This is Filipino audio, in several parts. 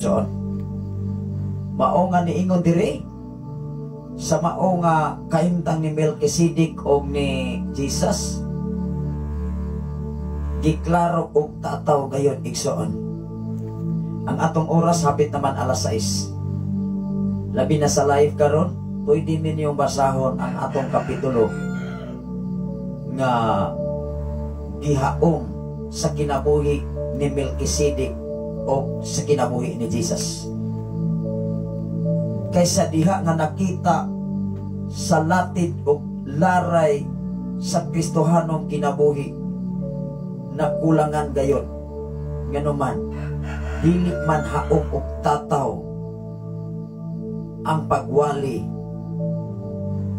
John. Mao nga niingon diri sa mao nga kahimtang ni Melchizedek o ni Jesus, giklaro og tataw gayon igsoon. Ang atong oras hapit naman alas 6. Labi na sa live karon, pwede ninyong basahon ang atong kapitulo nga gihaong sa kinabuhi ni Melchizedek o sa kinabuhi ni Jesus. Kaysa diha nga nakita sa latid o laray sa Kristohanong kinabuhi na kulangan gayon, nganuman dili man haong og tataw ang pagwali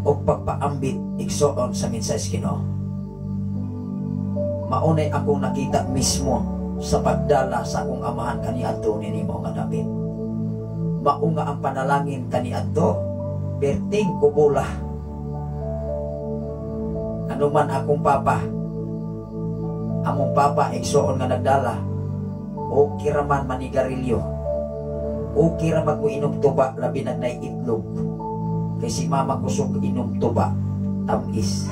o pagpaambit igsoon sa mensahe Ginoo. Maunay akong nakita mismo sa pagdala sa akong amahan kaniadto ninimo nga David. Mao nga ang panalangin kaniadto, perting kubula. Ano man akong papa, among papa igsoon nga nagdala, o kiraman manigarilyo, o kiraman ko inom tuba, labi na itlog, kay si mama kusog inom tuba, tamis.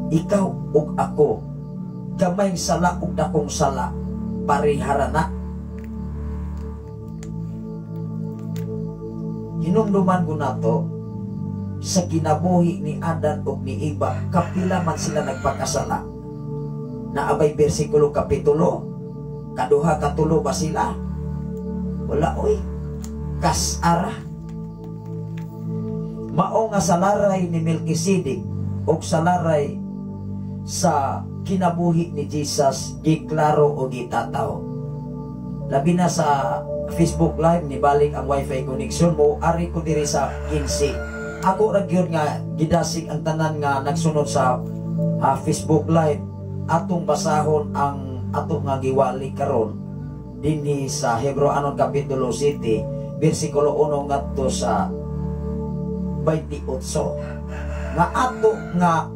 Ikaw ug ako, gamay sala ug dakong sala, pariharana. Hinumduman ko nato sa kinabuhi ni Adan ug ni Eva, kapila man sila nagpakasala. Naabay bersikulo kapitulo, kaduha katulo ba sila? Wala oy, kasara. Mao nga salaray ni Melchizedek ug salaray sa kinabuhi ni Jesus, giklaro o gitataw. Labi na sa Facebook Live, nibalik ang Wi-Fi connection mo, ari ko diri sa 15. Ako ra gyud nga gidasig ang tanan nga nagsunod sa Facebook Live, atong basahon ang ato nga giwali karon dinhi sa Hebreanon kapitulo 7 bersikulo 1 ngadto sa 28, nga ato nga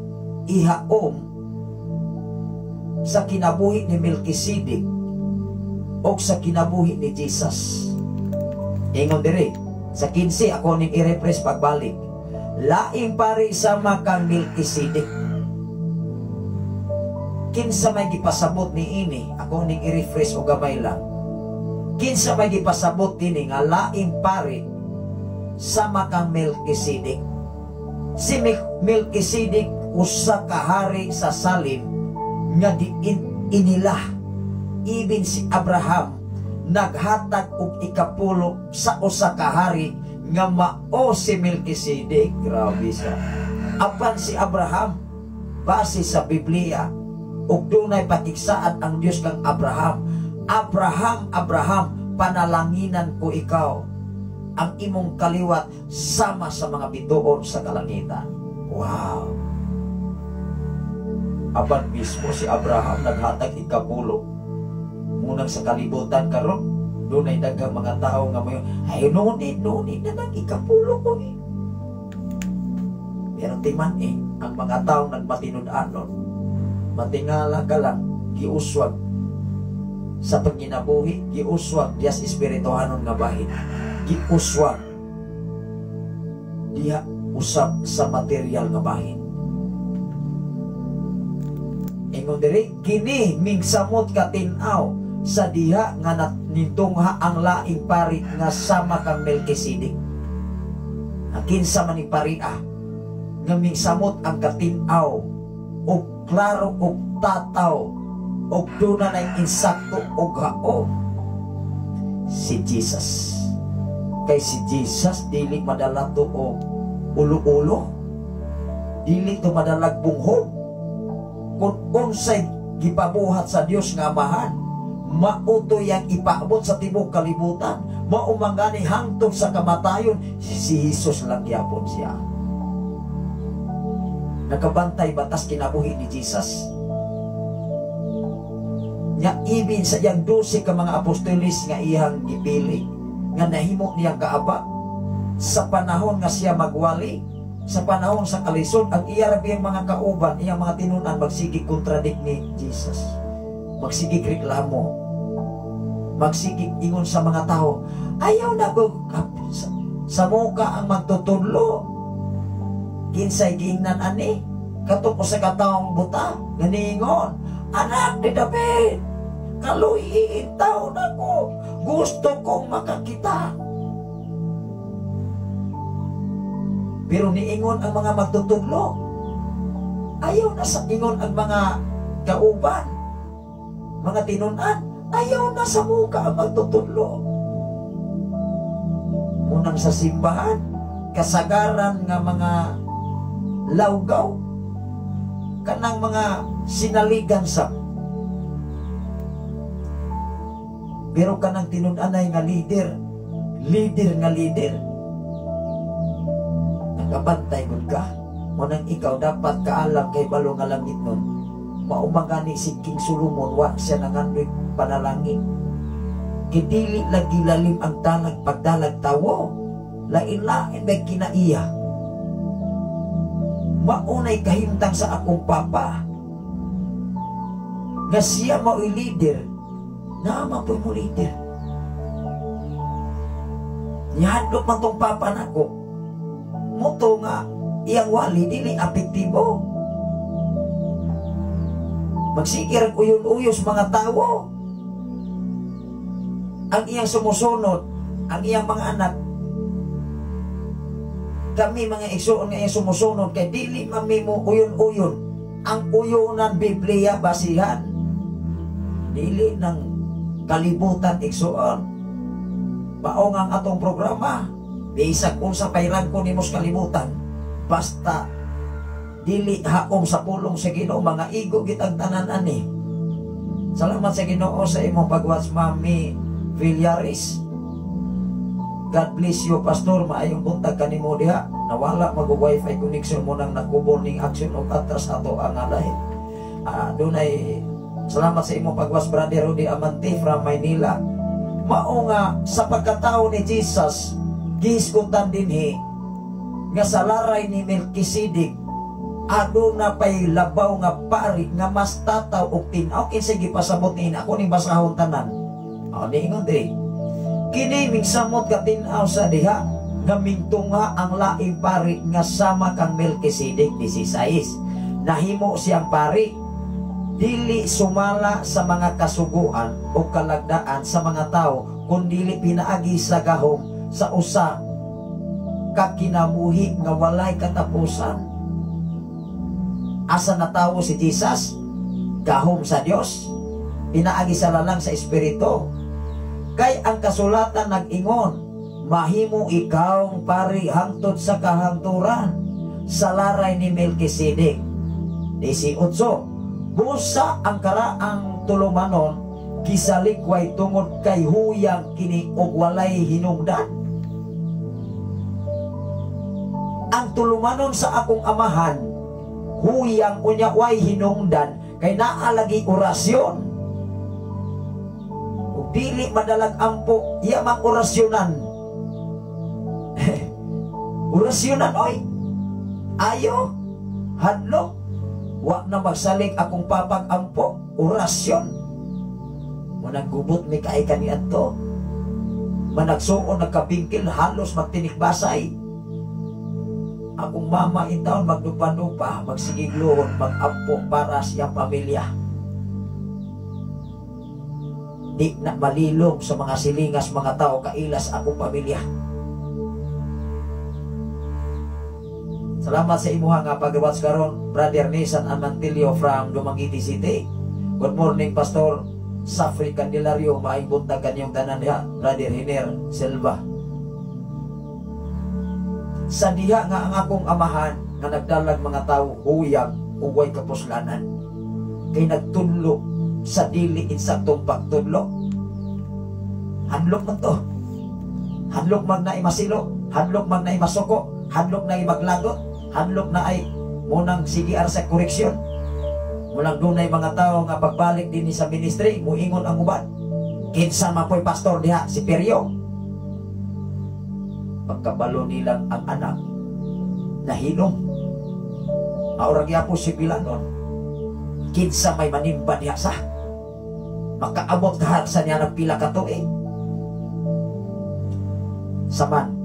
ihaom sa kinabuhi ni Melchizedek o sa kinabuhi ni Jesus. Ingon diri sa 15, ako ning i-refresh pagbalik. Laing pari sa makang Melchizedek, kinsa may gipasabot ni ini, ako ning i-refresh o gamay lang. Kinsa may gipasabot ini nga laing pari sa makang Melchizedek. Si Melchizedek usa ka hari sa Salim nga inilah. Ibin si Abraham naghatag og ikapulo sa usa ka hari nga mao si Melchizedek. Grabe siya. Apan si Abraham base sa Biblia ug dunay pakigsaan ang Dios kang Abraham. Abraham, Abraham, panalanginan ko ikaw, ang imong kaliwat sama sa mga bituon sa kalangitan. Wow. Apan mismo si Abraham naghatag ikapulo. Munang sa kalibutan karon, doon ay daghang mga tao nga mayon, ay nunit na nang ikapulo ko eh. Pero timan ang mga tao nagmatinud-anon, matingala ka lang, giuswag sa pagkinabuhi, giuswag dias espirituhanon nga bahin, giuswag diha usab sa material nga bahin. Ingon diri, kini mingsamot katinaw sa diha nga nitungha ang laing pari nga sama kang Melchizedek. Kinsa man ni paria nga mingsamot ang katinaw o klaro o tataw o duna na insakto o gaom, si Jesus. Kay si Jesus dili madala to o ulo-ulo, dili to madalag bunghog. Kung unsay gipabuhat sa Dios nga Amahan, mauto yang ipaabot sa tibok kalibutan, maumangani hangtod sa kamatayon, si Jesus lang gyapon siya. Nakabantay batas kinabuhi ni Jesus. Nga ibin sa iyang 12 ka mga apostolis nga iyang gipili, nga nahimo niyang kaaba sa panahon nga siya magwali, sa panahon sa kalisod, ang iyang mga kauban, iyang mga tinunan magsigi kontradik ni Jesus, magsigi reklamo, magsigig ingon sa mga tao, ayaw na ko sa muka ang magtutudlo. Kinsay giingnan ani katong sa kataong buta ganingon, anak ni David, kaluhiin taon ako, gusto kong makakita. Pero niingon ang mga magtutudlo, ayaw na sa ingon ang mga kauban, mga tinunan, ayaw na sa muka ang magtutudlo. Munang sa simbahan, kasagaran nga mga lawgaw, kanang mga sinaligan sa. Pero kanang tinunanay nga leader nga leader, nakabantay gud ka. Munang ikaw dapat kaalam kay balo nga langit nun. Maumagani si King Solomon, wa siya nangandoy panalangin. Kidili lagi lalim ang dalag pagdalag tawo, lain-lain may kinaiya. Maunay kahimtang sa akong papa nga siya mao'y leader, naman po mo leader. Nihadlok man tong papa nako, muto nga iyang wali dili apektibo. Magsikir ang uyon-uyos mga tao. Ang iyang sumusunod, ang iyang mga anak, kami mga igsoon nga iyang sumusunod, kay dili mamimo uyon-uyon. Ang uyonan Biblia basihan, dili ng kalibutan igsoon. Baong ang atong programa, bisag kung sa payran ko nimos kalibutan, basta dili haom sa pulong sa Ginoo, mga igo gitang tanan ani. Salamat sa Ginoo sa imong pagwatch, Mami Villaris. God bless you, Pastor. Maayong buntag kanimo diha. Nawala mag-wifi connection mo nang nakubon ning action og atras ato ang alay. Dunay salamat sa imong pagwas, Brother Rudy Amante from Maynila. Mao nga sa pagkatao ni Jesus, gisgutan dinhi nga sa laray ni Melkisedek aduna pay labaw nga pari nga mas tataw og tin-aw. Kinsay gipasabot ni ako ning basahon tanan. Niingon di kini mingsamot ka tin-aw sa diha nga mingtunga ang laing pari nga sama kang Melkisedek 16. Nahimo siyang pari, dili sumala sa mga kasuguan o kalagdaan sa mga tao, kundi pinaagi sa gahom sa usa ka kinabuhi nga walay katapusan. Asa na tawo si Jesus? Gahom sa Dios, pinaagi sa lalang sa Espiritu. Kay ang kasulatan nag-ingon, mahimo ikaw pari hangtod sa kahangturan sa laray ni Melkisedek. 18. Busa ang karaang tulumanon, gisalikway tungod kay huyang kini og walay hinungdan. Ang tulumanon sa akong amahan, huyang unya way hinungdan, kay naalagi orasyon. Ug dili madalag ampo iya mang orasyonan. Orasyonan oy. Ayo hadlok, wa na magsalig akong papag ampo, orasyon. Managubot mi kay kaniadto. Managsuon nagkabingkil halos magtinikbasay. Akong mama intaon magdupa-dupa, magsigigluhon, mag-ampo para siya pamilya. Di na malilong sa mga silingas mga tao, kailas akong pamilya. Salamat sa imuha nga pag-watch karon, Brother Nisan Amantilio from Dumaguete City. Good morning, Pastor Safri Candelario. Maayong buntag kanyang tanan diha, Brother Hiner Silva. Sa diha nga ang akong amahan nga nagdalag mga tao huyang uway kapuslanan, kay nagtudlo sa dili insaktong pagtudlo. Hadlok man to, hadlok man na imasilo, hadlok man na imasuko, hadlok na imaglagot, hadlok na ay munang sigiar sa koreksyon. Mulang dunay mga tao nga pagbalik din sa ministry, muingon ang uban, kinsa mapoy pastor diha si Peryo. Pagkabalo nilang ang anak nahinom, aurag yapo si Pilanon, kinsa may manimba diha sa makaabot kahit sa niya ng pila ka tuig. Saman,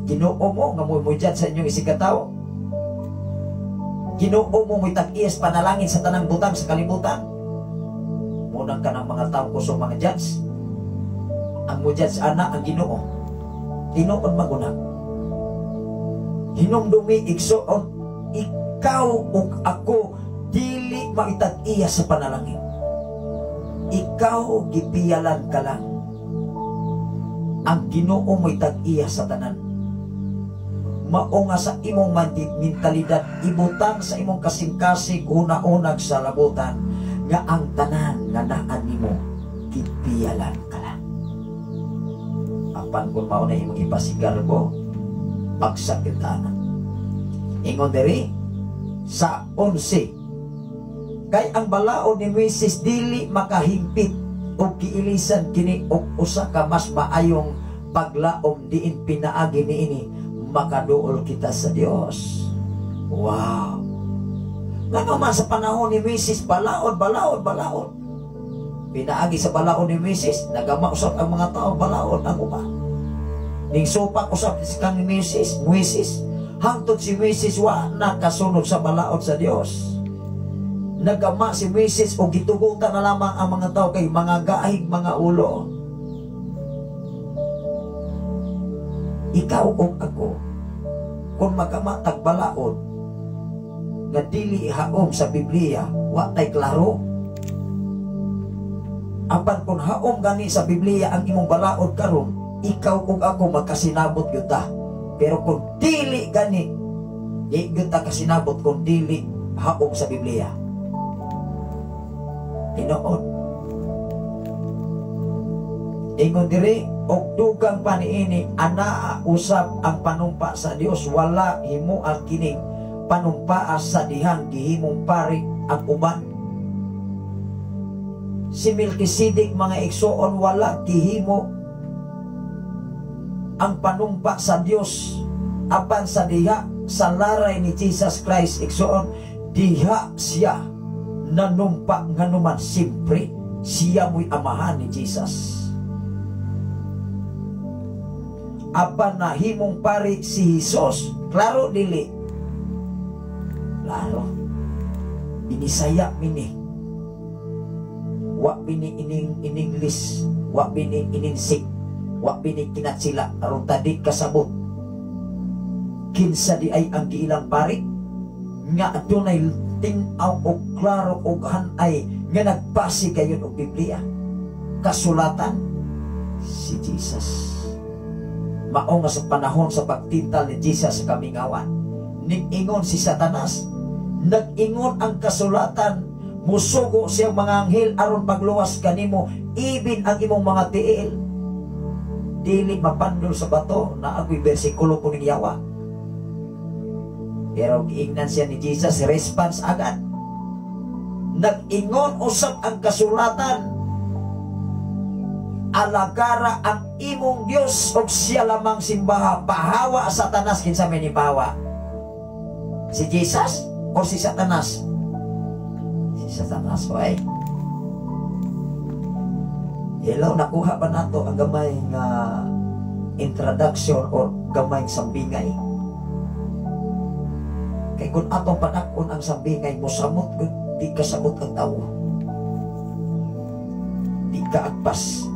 Ginoo mo nga mo judge sa inyong isigataw. Ginoo mo mo'y tag-iyas panalangin sa tanang butang sa kalibutan. Munang ka ng mga tao kusong mga judge. Ang mo judge ana ang Ginoo. Tinuod maguna. Hinumdumi igsoon, ikaw ug ako dili maitag-iyas sa panalangin. Ikaw gipiyalan ka lang. Ang Ginoo mo'y tag-iyas sa tanan. Mao nga sa imong mentalidad, ibutang sa imong kasing-kasing una-unag sa labutan nga ang tanan nga naan nimo gipiyalan ka lang. Apan kung mao na imong ipasigar ko, pagsakitanan. Ingon diri sa 11, kay ang balaod ni Moises dili makahimpit o kiilisan kini og usa ka mas maayong paglaom diin pinaagi niini makaduol kita sa Dios. Wow! Ngano man sa panahon ni Moises, balaod. Pinaagi sa balaod ni Moises, nagama usap ang mga tao, balaod ang uban. Ning supak usap si kang Moises, hangtod si Moises wa nakasunod sa balaod sa Dios. Nagama si Moises o gitugutan na lamang ang mga tao kay mga gaahig mga ulo. Ikaw o ako, kung magamatag balaod nga dili haom sa Biblia, wa tay klaro. Apan kung haom gani sa Biblia ang imong balaod karon, ikaw ug ako magkasinabot gyud ta. Pero kung dili gani, di gyud ta kasinabot kung dili haom sa Biblia. Tinuod. Ingon diri, og dugang pa niini, anaa usab ang panumpa sa Dios, wala himo ang kining panumpa sa dihang gihimong pari ang uban. Si Melkisedek mga igsoon, wala gihimo ang panumpa sa Dios, apan sa diha sa laray ni Jesus Christ igsoon, diha siya nanumpa nga numan. Siyempre siya mo'y amahan ni Jesus. Apan na himong pari si Jesus, klaro dili? Klaro. Binisaya mini. Wa bini ining English, wa bini ininsik, wa bini kinatsila, aron tadi kasabot. Kinsa di ay ang giilang pari nga adunay tin-aw o klaro o hanay nga nagbasi kayon og Biblia. Kasulatan si Jesus. Mao nga sa panahon sa pagtintal ni Jesus sa kamingawan, ning-ingon si Satanas, nag-ingon ang kasulatan, musugo siyang mga anghel aron pagluwas kanimo, ibin ang imong mga tiil. Dili mapandol sa bato, na ako'y bersikulo po ning yawa. Pero giingnan siya ni Jesus, response agad. Nag-ingon usap ang kasulatan, alagara ang imong Dios og siya lamang simbaha. Pahawa Satanas, kinsa may nipahawa? Si Jesus o si Satanas? Si Satanas, oy. Hello, nakuha ba nato ang gamay nga introduction o gamay sambingay? Kay kung atong panakon ang sambingay, musamot kung di kasabot ang tao, di ka agpas.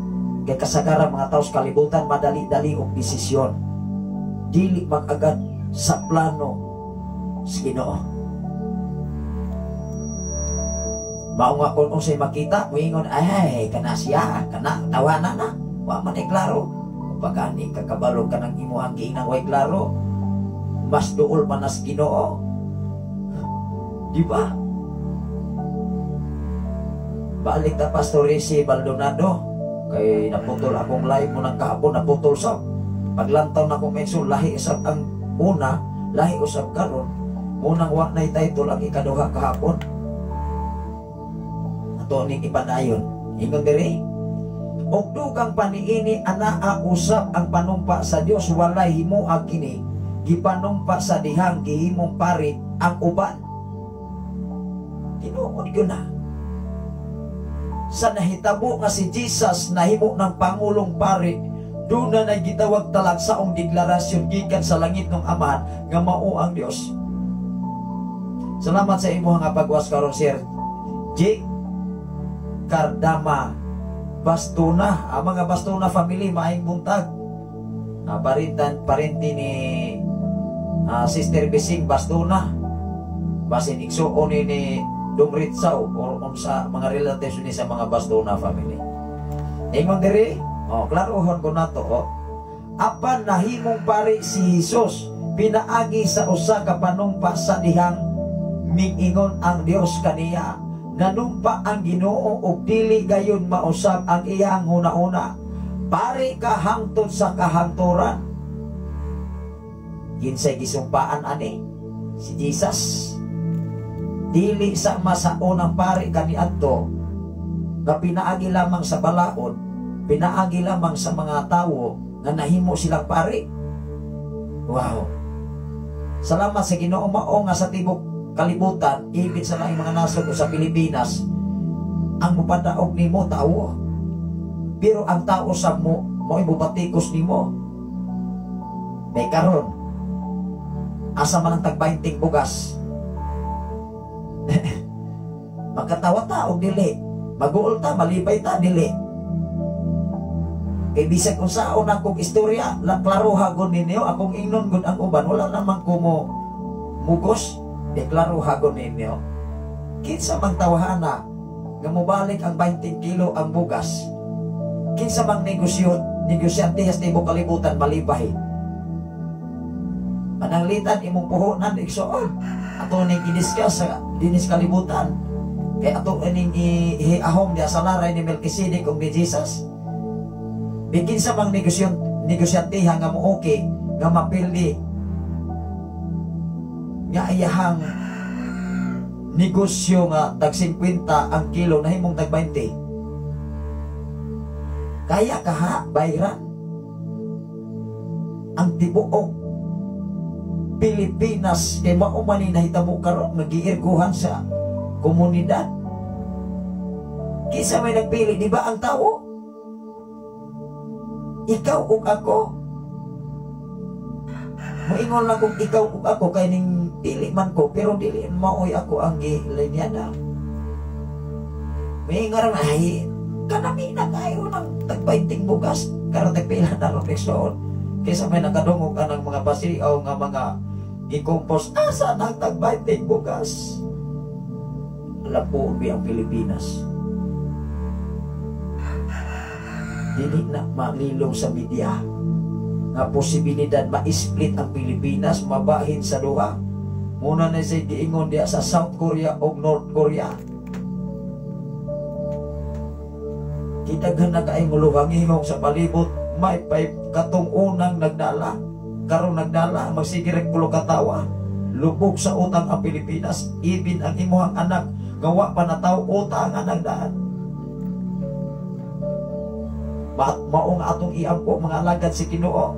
Kay kasagaran mga tao sa kalibutan, madali-dali og desisyon, dili mag-agad sa plano sa Ginoo. Mao nga kung unsay makita, moingon, ay kana siya, kana tawanan na, wa man ay klaro. Pagani kakabalo ka ng imuhang giinang way klaro, mas duol man as Ginoo, di ba? Balik na Pastor Risi Baldonado, kay naputol akong live mo ng kahapon, naputol sa paglantaw na akong mensun, lahi usab ang una, lahi usab karon. Munang wa na title ang ikaduha kahapon, ato ning ipadayon. Ingon diri, og dugang paniini anaa usab ang panumpa sa Dios, walay himuag kini gipanumpa sa dihang gihimong pari ang uban. Tinuod gyud na. sa nahitabo nga si Jesus nahimo ng Pangulong Pari, doon na gitawag talagsaong deklarasyon gikan sa langit ng Amahan nga mao ang Dios. Salamat sa imo nga pagwas karon, Sir J. Cardama Bastuna. Ang mga Bastuna family maayong buntag. Parenti ni Sister Bising Bastuna. Basin igsuon ni Dumritsaw or sa mga relatives ni sa mga Bastuna family. Ingon diri, klarohon ko nato, apan nahimong pari si Jesus pinaagi sa usa ka panumpa sa dihang mingingon ang Dios kaniya, nanumpa ang Ginoo ug dili gayon mausab ang iyang huna-una, pari ka hangtod sa kahangturan. Ginsay gisumpaan ani si Jesus, dili sa masaunang pari kaniadto nga pinaagi lamang sa balaod, pinaagi lamang sa mga tawo nga nahimo silang pari. Wow, salamat sa Ginoo mao nga sa tibok kalibutan, ibig sa laing mga nasod o sa Pilipinas, ang mupadaog nimo tawo, pero ang tao sa mo mo'y bubatikos nimo. May karon asa man ang tag-20 bugas magkatawa ta og dili, maguol ta, malipay ta dili. Kay bisag kung saon akong istorya, klaruha gud ninyo, akong ingnon gud ang uban, wala naman ko mo mugos, deklaruha gud ninyo. Kinsa mang tawhana nga mobalik ang 20 kilo ang bugas, kinsa mang negosyante sa tibok kalibutan malipay. Pananglitan imong puhunan igsoon, ato ning i-discuss sa dinis kalibutan, kay ato ning ihahom diya sa laray ni Melchizedek ug ni Jesus. Bigin sa mang negosyante nga mo okay nga mapildi nga iyahang negosyo nga tag 50 ang kilo nahimong tag 20. Kaya kaha bayran ang tibuok Pilipinas kay mao man ni nahitabo karon nagiirguhan sa komunidad. Kisa may nagpili, di ba ang tao? Ikaw ug ako. Moingon lang kung ikaw ug ako kay ning pili man ko, pero dili maoy ako ang gilinyada. May ngaran ay kanami na kayo ng tagpaiting bugas karon tagpila na refleksyon. Kaysa may nakadungog ka ng mga basiaw nga mga i-compose, asa nang tagpaiting bugas? Lapo ang Pilipinas. Dili na malilong sa media nga posibilidad ma-split ang Pilipinas, mabahin sa duha. Muna na siya giingon diya sa South Korea o North Korea. Kitaghan na kaing luwangingong sa palibot, may katong unang nagdala, karong nagdala, magsigirek pulo katawa, lubog sa utang ang Pilipinas, ibin ang imuhang anak, gawa pa na tao utang ang nagdaan. Maong atong iampo mga alagad si Ginoo,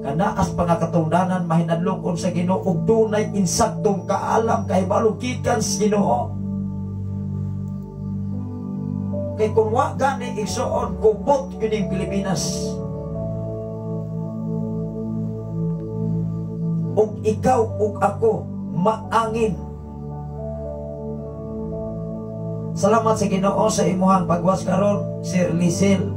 kanaas pa nga katungdanan mahinadlokon sa Ginoo ug dunay insaktong kaalam kay balugikan sa Ginoo. Kay kung wa gani igsuon kubot kining Pilipinas, ug ikaw ug ako maangin. Salamat sa Ginoo sa imuhang pagwas karon, Sir Lisel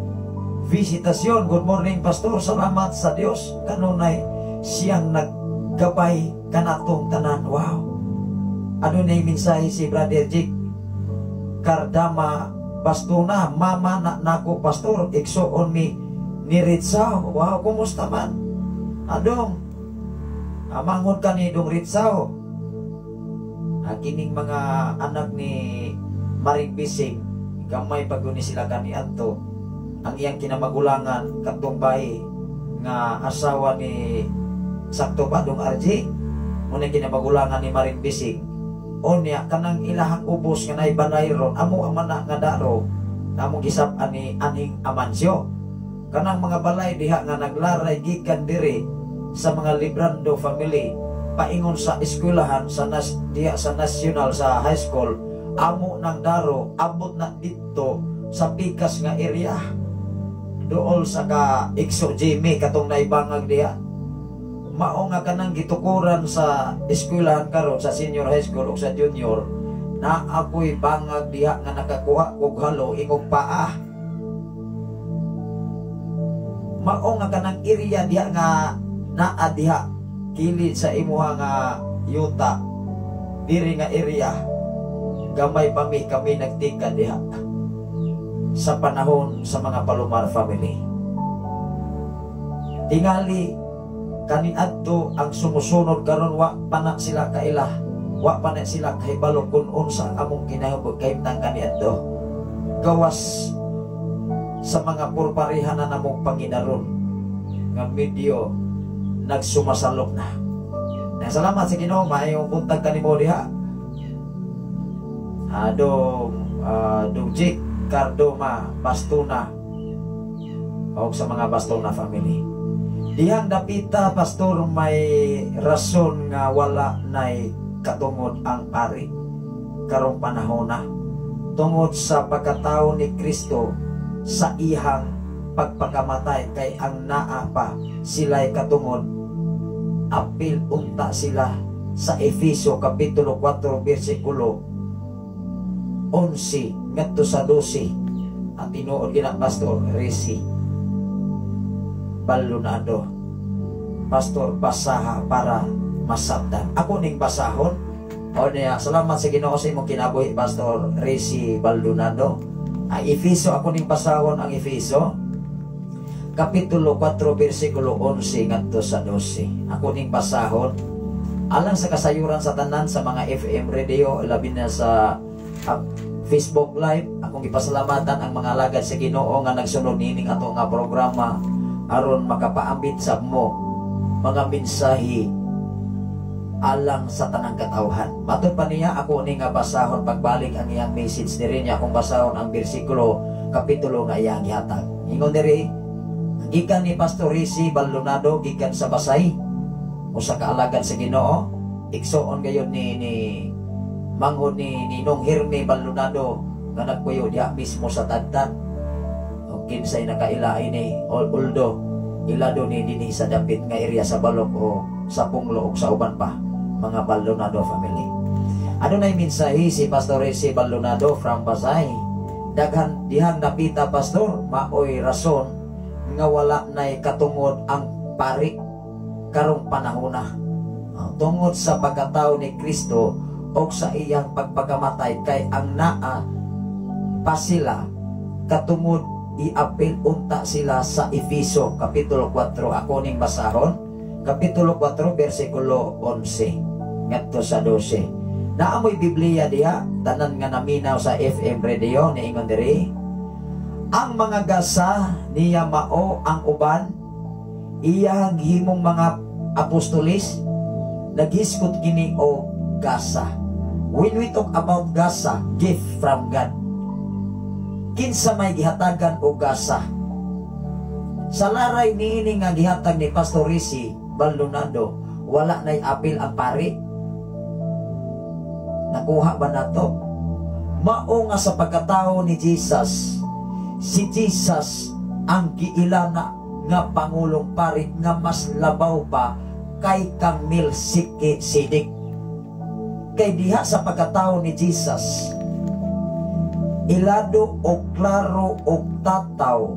Visitasyon. Good morning, Pastor. Salamat sa Dios kanunay siyang naggabay kanatong tanan. Wow. Ano na yung mensahe si Brother Jake Cardama Bastuna, mama na nako Pastor, igsuon mi ni Ritsaw. Wow, kumusta man? Adong amangon ka ni Dong Ritsaw. Kining mga anak ni Maring Bising, gamay paguni sila kani adto. Ang iyang kinamagulangan katong bayi nga asawa ni sakto ba Dong RJ, muna kinamagulangan ni Maring Bising. Onya kanang ilahang ubos nga nay banayron amo ang mana nga daro amo gisab-an ni Aning Amancio. Kanang mga balay diha nga naglaray gikan diri sa mga Librando family paingon sa eskwelahan sa diha sa national sa high school, amo ng daro abot na dito sa pikas nga area dool sa ka Exo Jimmy katong naibangag diha. Mao nga kanang gitukuran sa eskwelahan karon sa senior high school o sa junior na ako'y bangag diha nga nakakuha og halo ingog paa. Mao nga kanang area diha nga naa diha kilid sa imuha nga yuta diri nga area. Gamay pa kami nagtika diha sa panahon sa mga Palomar family. Tingali kaniadto ang sumusunod karon wa pa na sila kaila, wa pa na sila kahibalo kung unsa among kinahibog kahimtang kaniadto. Gawas sa mga purparihan na namong Panginaron nga medyo nagsumasalok na. Salamat sa Ginoo, maayong buntag kanimo diha. Dong Cardoma Bastuna o sa mga Bastuna family. Dihang dapita pastor may rason nga wala nay katungod ang pari karong panahon na tungod sa pagkatao ni Kristo sa ihang pagpakamatay kay ang naa pa sila'y katungod apil unta sila sa Efeso kapitulo 4 bersikulo 11 ngadto sa 12 at tinuod gina pastor Resi Baldonado. Pastor basaha para masabtan. Ako ning basahon. O niya, salamat sa Ginoo sa imong kinabuhi Pastor Resi Baldonado. Efeso ako ning basahon ang Efeso kapitulo 4 bersikulo 11 ngadto sa 12. Ako ning basahon alang sa kasayuran sa tanan sa mga FM radio labi na sa Facebook Live. Akong ipasalamatan ang mga alagad sa Ginoo nga nagsunod nining ato nga programa aron makapaambit sa mo mga mensahe alang sa tanang katawhan. Matod pa niya ako ni nga basahon pagbalik ang iyang message diri niya akong basahon ang bersikulo kapitulo nga iyang gihatag. Ingon diri gikan ni Pastor Resi Baldonado gikan sa Basay usa ka alagad sa Ginoo. Igsoon gayon ni manghod ni Ninong Herme Baldonado nga nagpuyo diha mismo sa Tadtad o kinsay nakaila ini uldo ilado ni dinhi sa dapit nga area sa Balok o sa Punglo o sa uban pa mga Baldonado family. Adunay mensahe si Pastor Resi Baldonado from Basay. Daghan dihang napita pastor maoy rason nga wala nay katungod ang pari karong panahon na tungod sa pagkatao ni Kristo o sa iyang pagpagamatay kay ang naa pa sila katungod iapil unta sila sa Efeso kapitulo 4. Ako ning basahon kapitulo 4 bersikulo 11 ngadto sa 12. Naamoy Biblia diha tanan nga naminaw sa FM radio ni ingon diri ang mga gasa niya mao ang uban iyang himong mga apostolis naghiskot kini o gasa. When we talk about gasa, gift from God, kinsa may gihatagan o gasa. Sa laray niini nga gihatag ni Pastor Resi Baldonado, wala nay apil ang pari. Nakuha ba nato? Mao nga sa pagkatao ni Jesus, si Jesus ang giilana nga pangulong pari nga mas labaw pa kay kang Melchizedek. Kay diha sa pagkatao ni Jesus ilado o klaro o tataw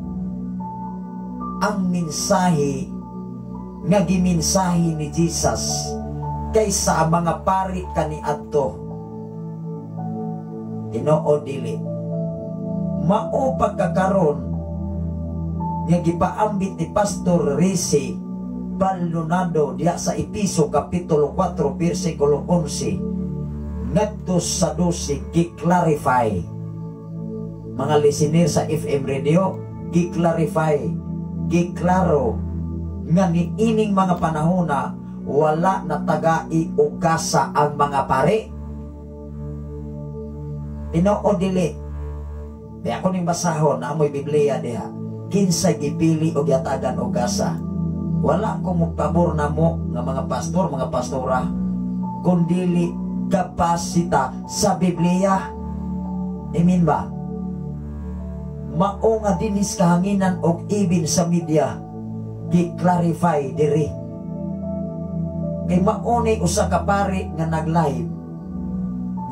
ang mensahe nga gimensahe ni Jesus kaysa mga pari kaniadto. Tinoo dili mao pagkakaron nga gipaambit ni Pastor Resi Baldonado diha sa Efeso kapitulo 4 bersikulo 11 ngadto sa 12 gi-clarify. Mga listener sa FM radio, gi-clarify, gi-klaro nga ni ining mga panahon na wala na tagai o gasa ang mga pare. Tinoo dili. Di ako ning basahon na amoy Biblia diha. Kinsa gipili og yatagan og gasa. Wala ko magpabor na mo nga mga pastor, mga pastora, kundili kapasita sa Biblia Amen ba? Mao nga dinis kahanginan og ibin sa media gi-clarify diri. Kay mao ni usa ka pari nga nag-live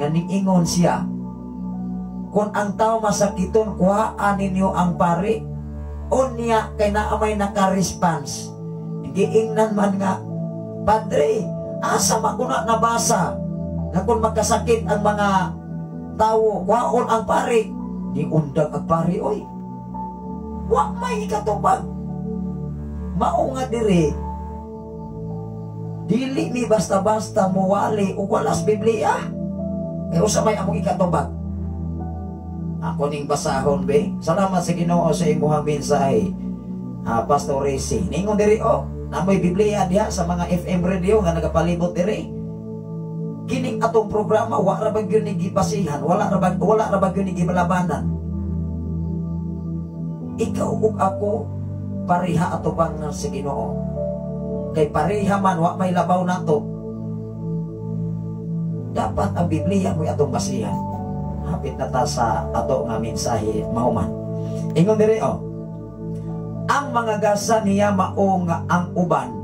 nga ning-ingon siya, kung ang tao masakiton, kuhaan ninyo ang pari. Unya kay naamay naka-response. Giingnan man nga, Padre, asa makuna nabasa na kung magkasakit ang mga tao, kuhaon ang pari. Di undag ang pari, oy. Wa may ikatubag. Mao nga diri, dili mi basta-basta muwali o walas Biblia. Kaya usa may among ikatubag. Ako ning basahon be. Salamat sa Ginoo sa imong mensahe. Pastor Resi. Ningon diri namoy Biblia diha sa mga FM radio nga nagapalibot diri. Kining atong programa wa ra ba gyud ni gibasihan, wala ra ba gyud ni gibalabanan. Ikaw ug ako pareha ato bang sa Ginoo. Kay pareha man wa may labaw nato. Dapat ang Biblia mo atong basihan. Hapit na ta sa ato nga mensahe mahuman. Ingon diri ang mga gasa niya mao nga ang uban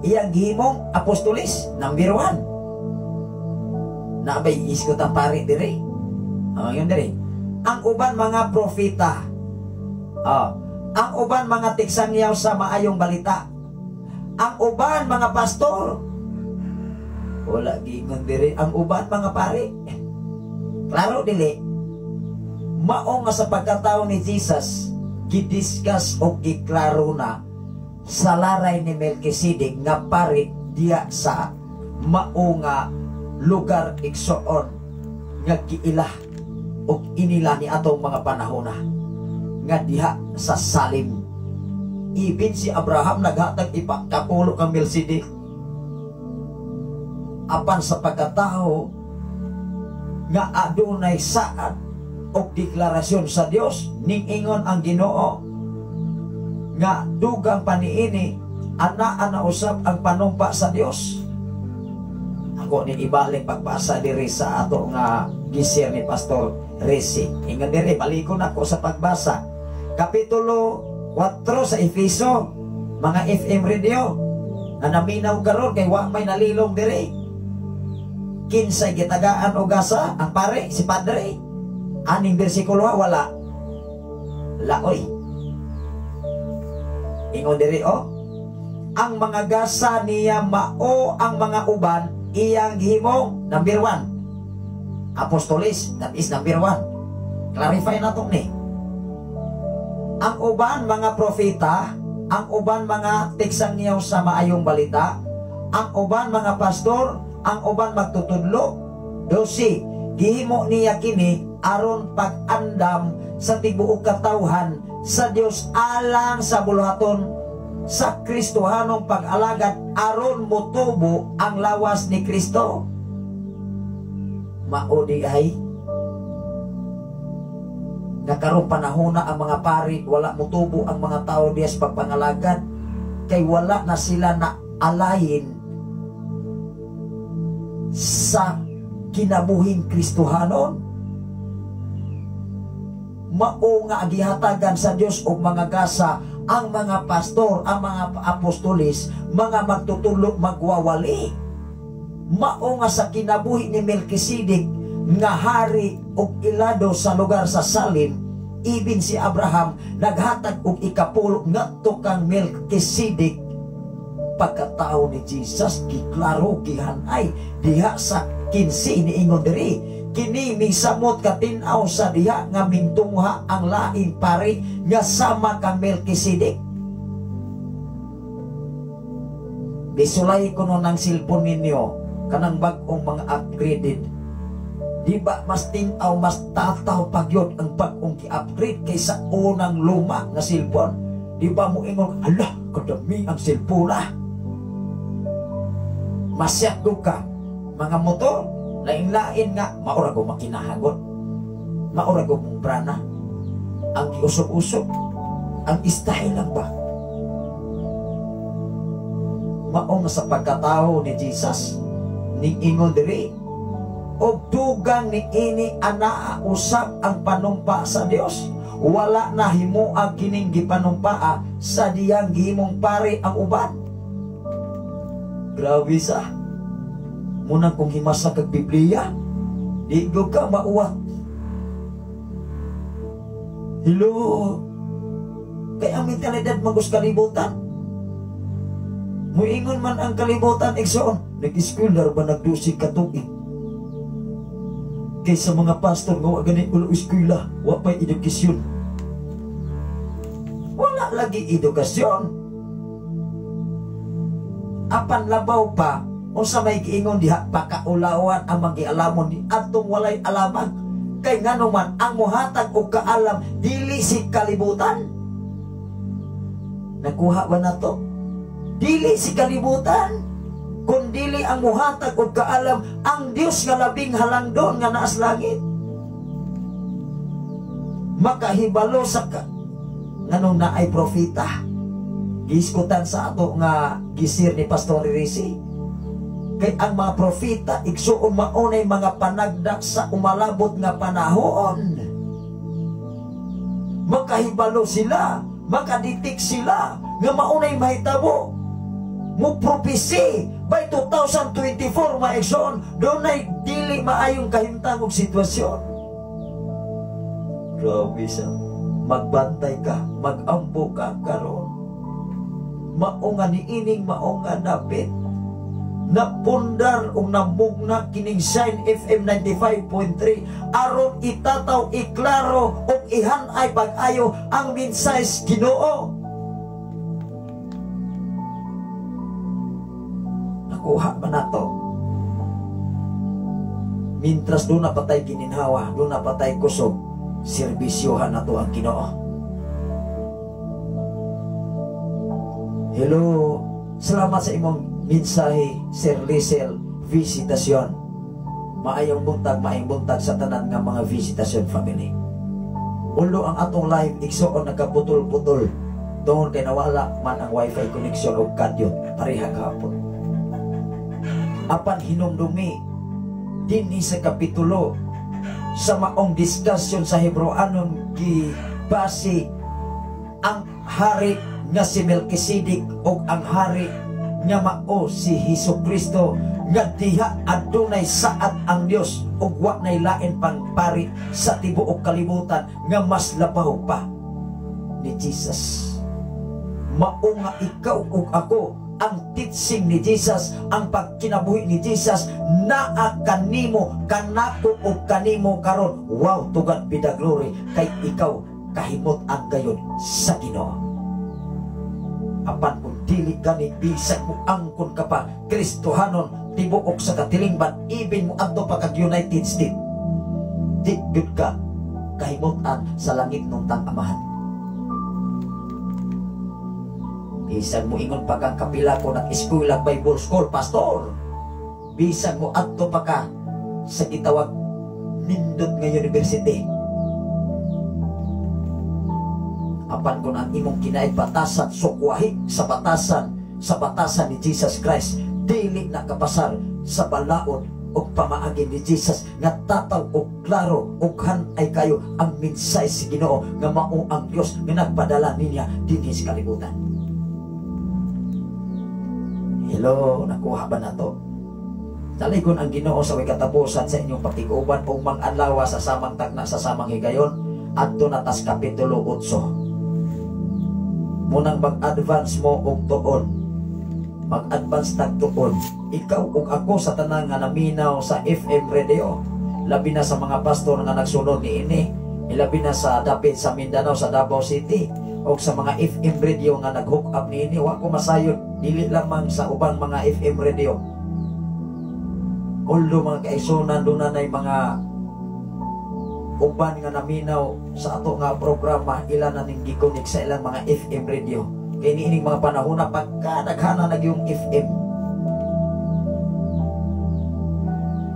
iyang gihimong apostolis number 1. Nabay iskot ang pari diri. Ingon diri. Ang uban mga propeta. Ang uban mga tiksangyaw sa maayong balita. Ang uban mga pastor. Wala gingon diri ang uban mga pari. Klaro dili, mao nga sa pagkatao ni Jesus gidiscuss o giklaro na sa laray ni Melkisedek nga pari diya sa mao nga lugar igsoon nga giilah o inila ni atong mga panahona nga diha sa Salim. Ibin si Abraham naghatag ipakapulo kang Melkisedek apan sa pagkatao nga adunay saad o deklarasyon sa Dios. Ning-ingon ang Ginoo nga dugang paniini ana usab ang panumpa sa Dios. Ako ni ibalik pagbasa diri sa ato nga gisir ni Pastor Resi. Ingon diri balikon ako sa pagbasa kapitulo 4 sa Efeso, mga FM radio na naminaw karon kay wa may nalilong diri. Kinsay gitagaan o gasa ang pare si Padre. Aning bersikulo wala. Laoy. Ingon diri ang mga gasa niya mao ang mga uban iyang gihimong number 1. Apostolis, that is number 1. Clarify na itong ni. Ang uban mga propeta, ang uban mga tiksangyaw sa maayong balita, ang uban mga pastor, ang uban magtutudlo. 12. Gihimo niya kini aron pag-andam sa tibuok katawhan sa Dios alang sa buluhaton sa Kristohanong pag-alagad aron motubo ang lawas ni Kristo. Mao di ay nakaroon panahon na ang mga pari wala motubo ang mga tao diya sa pagpangalagad kay wala na sila na alayin sa kinabuhing Kristohanon. Mao nga gihatagan sa Dios og mga gasa ang mga pastor, ang mga apostolis, mga magtutulog magwawali. Mao nga sa kinabuhi ni Melkisedek nga hari og ilado sa lugar sa Salim, ibin si Abraham naghatag og ikapulo ngadto kang Melkisedek. Pagkatao ni Jesus giklaro gihanay diha sa 15 niingon diri kini misamot katinaw sa diha nga mintungha ang laing pari nga sama kang Melkisedek. Bisulay ko no ng cellphone ninyo kanang bag-ong mga upgraded. Di ba mas tinaw mas tataw pagyod ang bag-ong ki-upgrade kaysa unang luma nga cellphone. Di ba mo ingon ala kadami ang cellphone Masyat ka mga motor lain-lain nga maura ko makinahagot, maura ko mong brana ang giusok-usok ang style lang ba. Maong sa pagkatao ni Jesus ning ingon diri og tugang ni ini ana usab ang panumpa sa Dios. Wala na himuag kining gipanumpaa sa diyang gihimong pare ang uban. Grabe sa. Munang kung himasa kag Biblia, di go ka mauwat. Hello. Kay ang mentalidad magus kalibutan. Muingon man ang kalibutan igsoon, nag-eskwela ba nagdusig ka tuig? Kaysa mga pastor nga wa gani ulo eskwela, wa pay edukasyon. Wala lagi edukasyon. Apan labaw pa, unsa may giingon diha pakaulawan ang magialamon ni atong walay alaman. Kay ngano man ang muhatag og kaalam dili si kalibutan. Nakuha ba na to? Dili si kalibutan, kundili ang muhatag og kaalam ang Dios nga labing halangdon nga naas langit. Makahibalo sa nganong naay propeta. Giskutan sa ato nga gisir ni Pastor Risi. Kay ang mga propeta igsuon maunay mga panagdak sa umalabot nga panahon. Makahibalo sila, makaditik sila nga maunay mahitabo. Mo prophecy by 2024 maigsoon dunay dili maayong kahimtang og sitwasyon. Grabe sa magbantay ka, magampo ka karon. Maunga ni ining maunga dapit napundar o namugna kining Shine FM 95.3 aron itataw iklaro o ihanay pag-ayo ang minsayes Ginoo. Nakuha ba nato? Mintras doon na patay gininhawa, doon na patay kusog, serbisyohan na to ang Ginoo. Hello, salamat sa imong mensahe, Sir Liesel, visitasyon. Maayong buntag, maayong buntag sa tanan nga mga visitasyon family. Ulo ang atong live, igsoon nagkaputol-putol. Doon kay nawala man ang wifi connection o kadyon, pareha kahapon. Apan hinumdumi, dinhi sa kapitulo, sa maong diskusyon sa Hebreanon, gibase ang hari nga si Melkisedek o ang hari nga mao si Hesukristo nga diha adunay saad ang Dios ug wa nay lain pang pari sa tibuok kalibutan nga mas labaw pa ni Jesus. Mao nga ikaw ug ako ang teaching ni Jesus, ang pagkinabuhi ni Jesus naa kanimo, kanako ug kanimo karon. Wow, tugat bida glory kay ikaw kahimot ang gayon sa Ginoo. Apan kung dili gani bisag mo angkon ka pa Kristohanon tibuok sa katilingban, even mo adto pa kag United States, di gud ka kahimutan sa langit ng tang-amahan. Bisag mo ingon pa kang kapila ko ng eskwela Bible School, pastor, bisag mo adto pa ka sa gitawag nindot nga university, apan kung ang imong kinaig batasan sukwahi sa batasan ni Jesus Christ, dili na kapasar sa balaod o pamaagi ni Jesus nga tataw o klaro o hanay kayo ang minsay si Ginoo nga mao ang Dios nga nagpadala niya dinhi sa kalibutan. Hello, nakuha ba na to? Taligon ang Ginoo sa way katapusan sa inyong pakiguban o mang-adlaw sa samang tagna sa samang higayon adto na tas kapitulo 8. Munang mag-advance mo og tuon, mag-advance tagtuon. Ikaw ug ako sa tanan nga naminaw sa FM radio, labi na sa mga pastor nga nagsunod ni ini, ilabi na sa dapit sa Mindanao, sa Davao City, o sa mga FM radio nga nag-hook up ni ini. Wa ko masayod, dili lamang sa ubang mga FM radio. Although mga kaigsunan doon na mga uban nga naminaw sa ato nga programa, ilan na ning gikonik sa ilang mga FM radio. Kaya niining mga panahon na pagkadaghana na yung FM,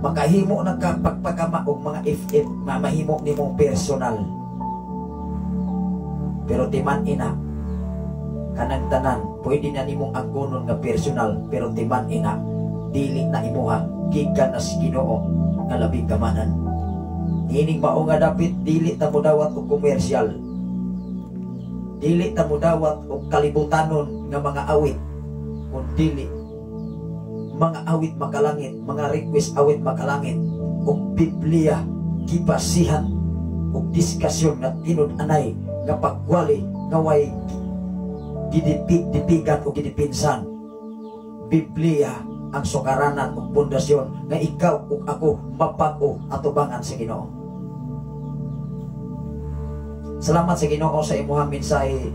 makahimo nagkapagpagama og mga FM mahimo ni mong personal. Pero timan ina kanang tanan pwede na nimong angkonon nga personal, pero timan ina dili na imuha gikan na si Ginoo nga labing kamanan. Ining mao nga dapit dili ta modawat og komersyal, dili ta modawat og kalibutanon nga mga awit, kun dili mga awit makalangit, mga request awit makalangit, og Biblia gibasihan og diskasyon nga tinud-anay nga pagwali nga way gidipigan o gidipinsan. Biblia ang sukaranan o pundasyon nga ikaw ug ako mapag-o atubangan sa Ginoo. Salamat sa Ginoo sa imuhang mensahe,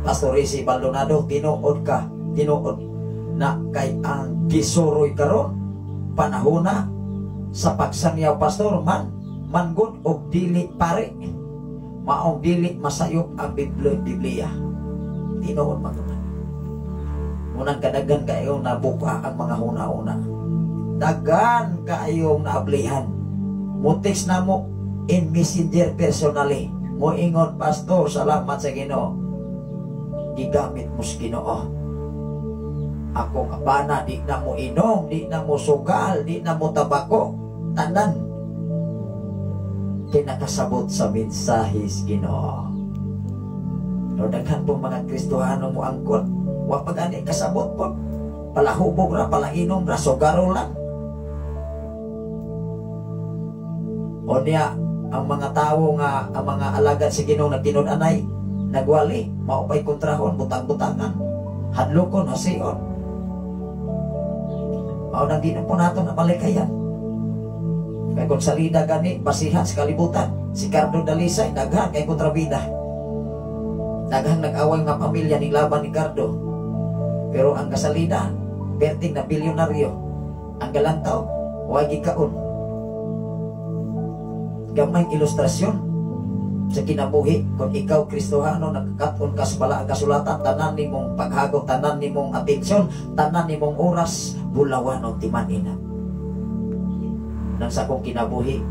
Pastor Rizzy Baldonado. Tinuod ka, tinuod na kay ang gisuroy karon panahona sa pagsangyaw, Pastor, manggod og dili pare, maong dili masayop ang Biblia. Tinuod magtunan. Munang kadagan kayong nabuka ang mga huna-una, dagan kayong naablihan. Mutex na mo in messenger personally, mo ingon, Pastor, salamat sa Ginoo, gigamit mo sa Ginoo. Ako kabana, di na mo inom, di na mo sugal, di na mo tabako, tanan kinakasabot sa mensahe sa Ginoo. No, daghan pong mga Kristohano mo angkot, wa pag-ani kasabot po, palahubog ra, palainom ra, sugaro lang. O niya, ang mga tao nga, ang mga alagad sa Ginoo na tinud-anay, nagwali, maupay kontrahon, butang-butangan, hadlokon, hasion. Mao nang di na po nato na malikayan. Kay kung salida gani, basihan sa kalibutan, si Cardo Dalisay, daghan kay kontrabida. Daghang nag-away nga pamilya ni laban ni Cardo. Pero ang kasalida, perting na bilyonaryo. Ang galantaw, huwag ikaon. Gamay ilustrasyon sa kinabuhi. Kung ikaw Kristohano, nakakaton ka sa bala ang kasulatan, tanan ni mong paghagong, tanan ni mong atensyon, tanan ni mong oras, bulawan o timanina. Nang sa kong kinabuhi,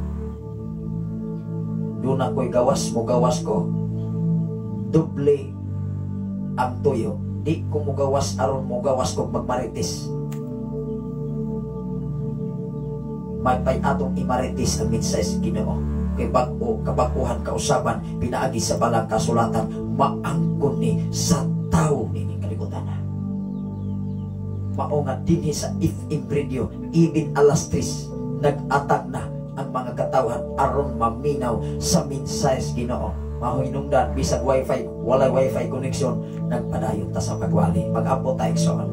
doon ako'y gawas mo, gawas ko, doble ang tuyo. Di ko mo gawas aron mo gawas ko magmaritis. May pay atong imaritis ang mensahe sa Ginoo. Kay bago kabakuhan kausaban, pinaagi sa balang kasulatan, maangkon ni sa tao ni kalibutan na. Mao nga dinhi sa if imprendio, even alas 3, nag-atag na ang mga katawhan aron maminaw sa mensahe sa Ginoo. Mahinungdan, bisag wifi, walay wifi connection, nagpadayon ta sa pagwali. Mag-abot tayo soon.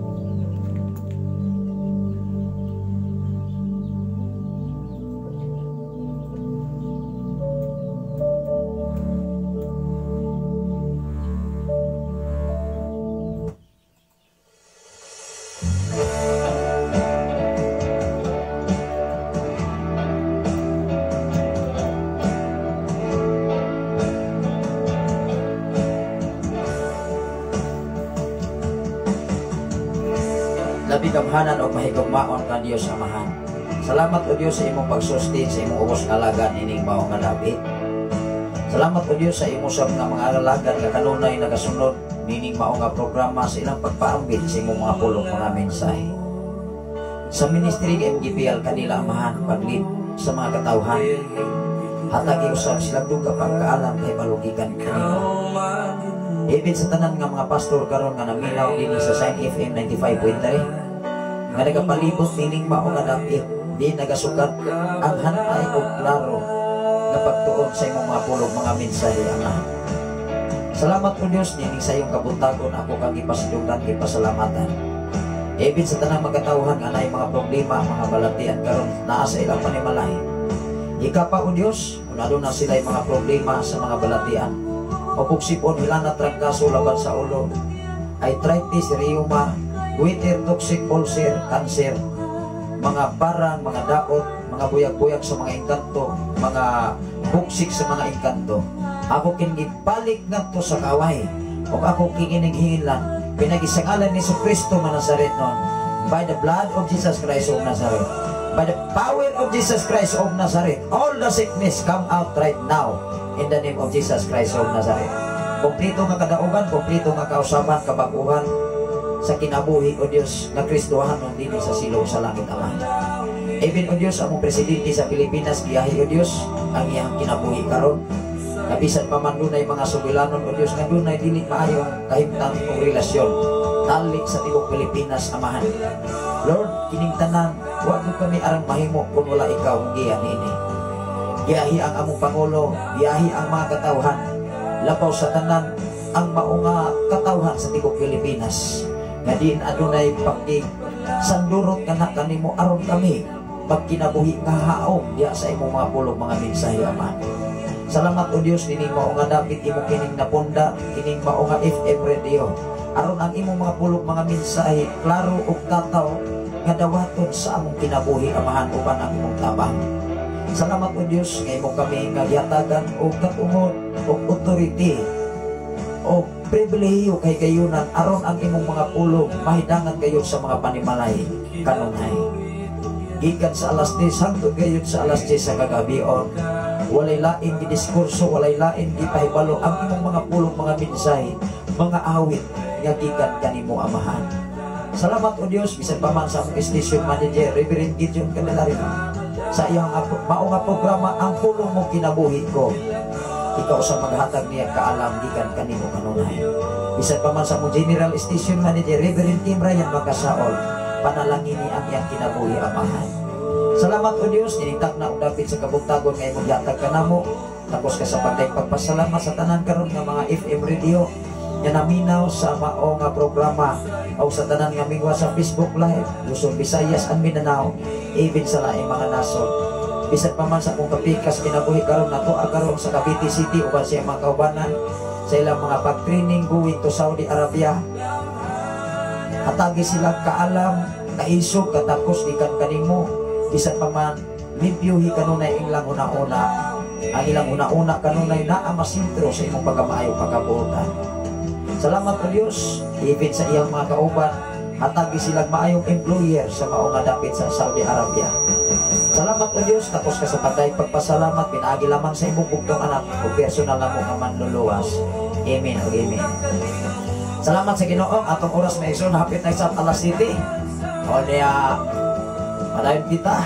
Labi kamhanan o mahigugmaon ka Diyos Amahan. Salamat o Diyos sa imong pagsustin sa imong ubos nga alagad nining mao nga David. Salamat o Diyos sa imong sab nga mga alagad nga kanunay nagasunod nining mao nga programa sa ilang pagpaambit sa imong mga pulong mga mensahe. Sa ministry ng MGPL kanila Amahan, paglid sa mga katawhan, hatag usab silang duga pagkaalam kay balugikan kanimo. Even sa tanan nga mga pastor karon nga naminaw din sa Sign FM 95.3 nga nagapalibot nining mao nga dapit, di nagasukat ang hantay o klaro nga pagtuon sa imong mga pulong mga mensahe, Ama. Salamat po Diyos nining sa iyong kabuntagon, ako kang ipasidugan, ipasalamatan. Even sa tanang magkatawhan nga na mga problema, mga balatian karon naa sa ilang panimalahi. Ika pa o Diyos, kung ano na sila mga problema sa mga balatian, o pugsipon hilana trangkaso laban sa ulo, arthritis, reuma, goiter, toxic ulcer, cancer, mga barang, mga daot, mga buyag-buyag sa mga engkanto, mga buksik sa mga engkanto. Ako kinigibalik nga to sa kaway, o ako kinighingilan, pinagisangalan ni Jesucristo man Nazaret noon, by the blood of Jesus Christ of Nazareth, by the power of Jesus Christ of Nazareth, all the sickness come out right now, in the name of Jesus Christ of Nazareth. Kumplito nga kadaugan, kumplito nga kausaban, kabaguhan, sa kinabuhi o Dios nga Kristohanon dinhi sa silong sa langit Ama. Even o Dios among presidente sa Pilipinas giyahi o Dios ang iyang kinabuhi karon. Kabisan pa man dunay mga sugilanon o Dios nga dunay dili maayo ang kahimtang o relasyon tali sa tibok Pilipinas Amahan. Lord, kining tanan wa gyud kami arang mahimo kung wala ikaw ang giya niini. Giyahi ang among pangulo, giyahi ang mga katawhan, labaw sa tanan ang maunga katawhan sa tibok Pilipinas. Nga din adunay pagking sandurot kana kanimo aron kami pagkinabuhi nga haom diya sa imong mga pulong mga mensahe Ama. Salamat o Dios dining mao nga dapit imo kining napunda, kining mao nga FM radio. Aron ang imong mga pulong mga mensahe klaro ug tataw nga dawaton sa among kinabuhi Amahan uban ang imong tabang. Salamat o Dios nga imo kami nga giatagan og katungod og authority o pribilehiyo kay kayunan aron ang imong mga pulong mahidangan kayo sa mga panimalay kanunay. Gikan sa alas 10 hangtod gayud sa alas 10 sa kagabion, walay lain gidiskurso, walay lain gipahibalo ang imong mga pulong mga mensahe, mga awit nga gikan kanimo Amahan. Salamat o Dios bisan pa man sa among station manager Reverend Gideon Candelario sa iyang mao nga programa ang pulong mo kinabuhi ko. Ikaw sa maghatag niya kaalam gikan kanimo kanunay. Bisan pa man sa among general station manager Reverend Tim Ryan Magasaol, panalangin ni ang iyang kinabuhi Amahan. Salamat o Dios dinitag na og dapit sa kabugtagon nga imong gihatag kanamo. Tapos ka sa pagpasalamat sa tanan karon nga mga FM radio nga naminaw sa mao nga programa o sa tanan nga mingwa sa Facebook Live, Luzon, Visayas, and Mindanao, even sa laing mga nasod. Bisan pa man sa akong kapikas kinabuhi karon nato karon sa Cavite City uban sa mga kaubanan sa ilang mga pag-training going to Saudi Arabia. Hatagi silang kaalam, kaisog, katapos gikan kanimo. Bisan pa man limpyuhi kanunay ilang una-una. Ang ilang una-una kanunay naa masintro sa imong pagkamaayo pagkabuotan. Salamat o Dios, even sa iyang mga kauban, hatagi silang maayong employer sa mao nga dapit sa Saudi Arabia. Salamat o Dios, tapos ka sa patay pagpasalamat, pinaagi lamang sa imong bugtong anak o personal na mong manluluwas. Amen o amen. Salamat sa Ginoo, atong oras na ison, hapit na sa alas 7. O niya, madayon kita.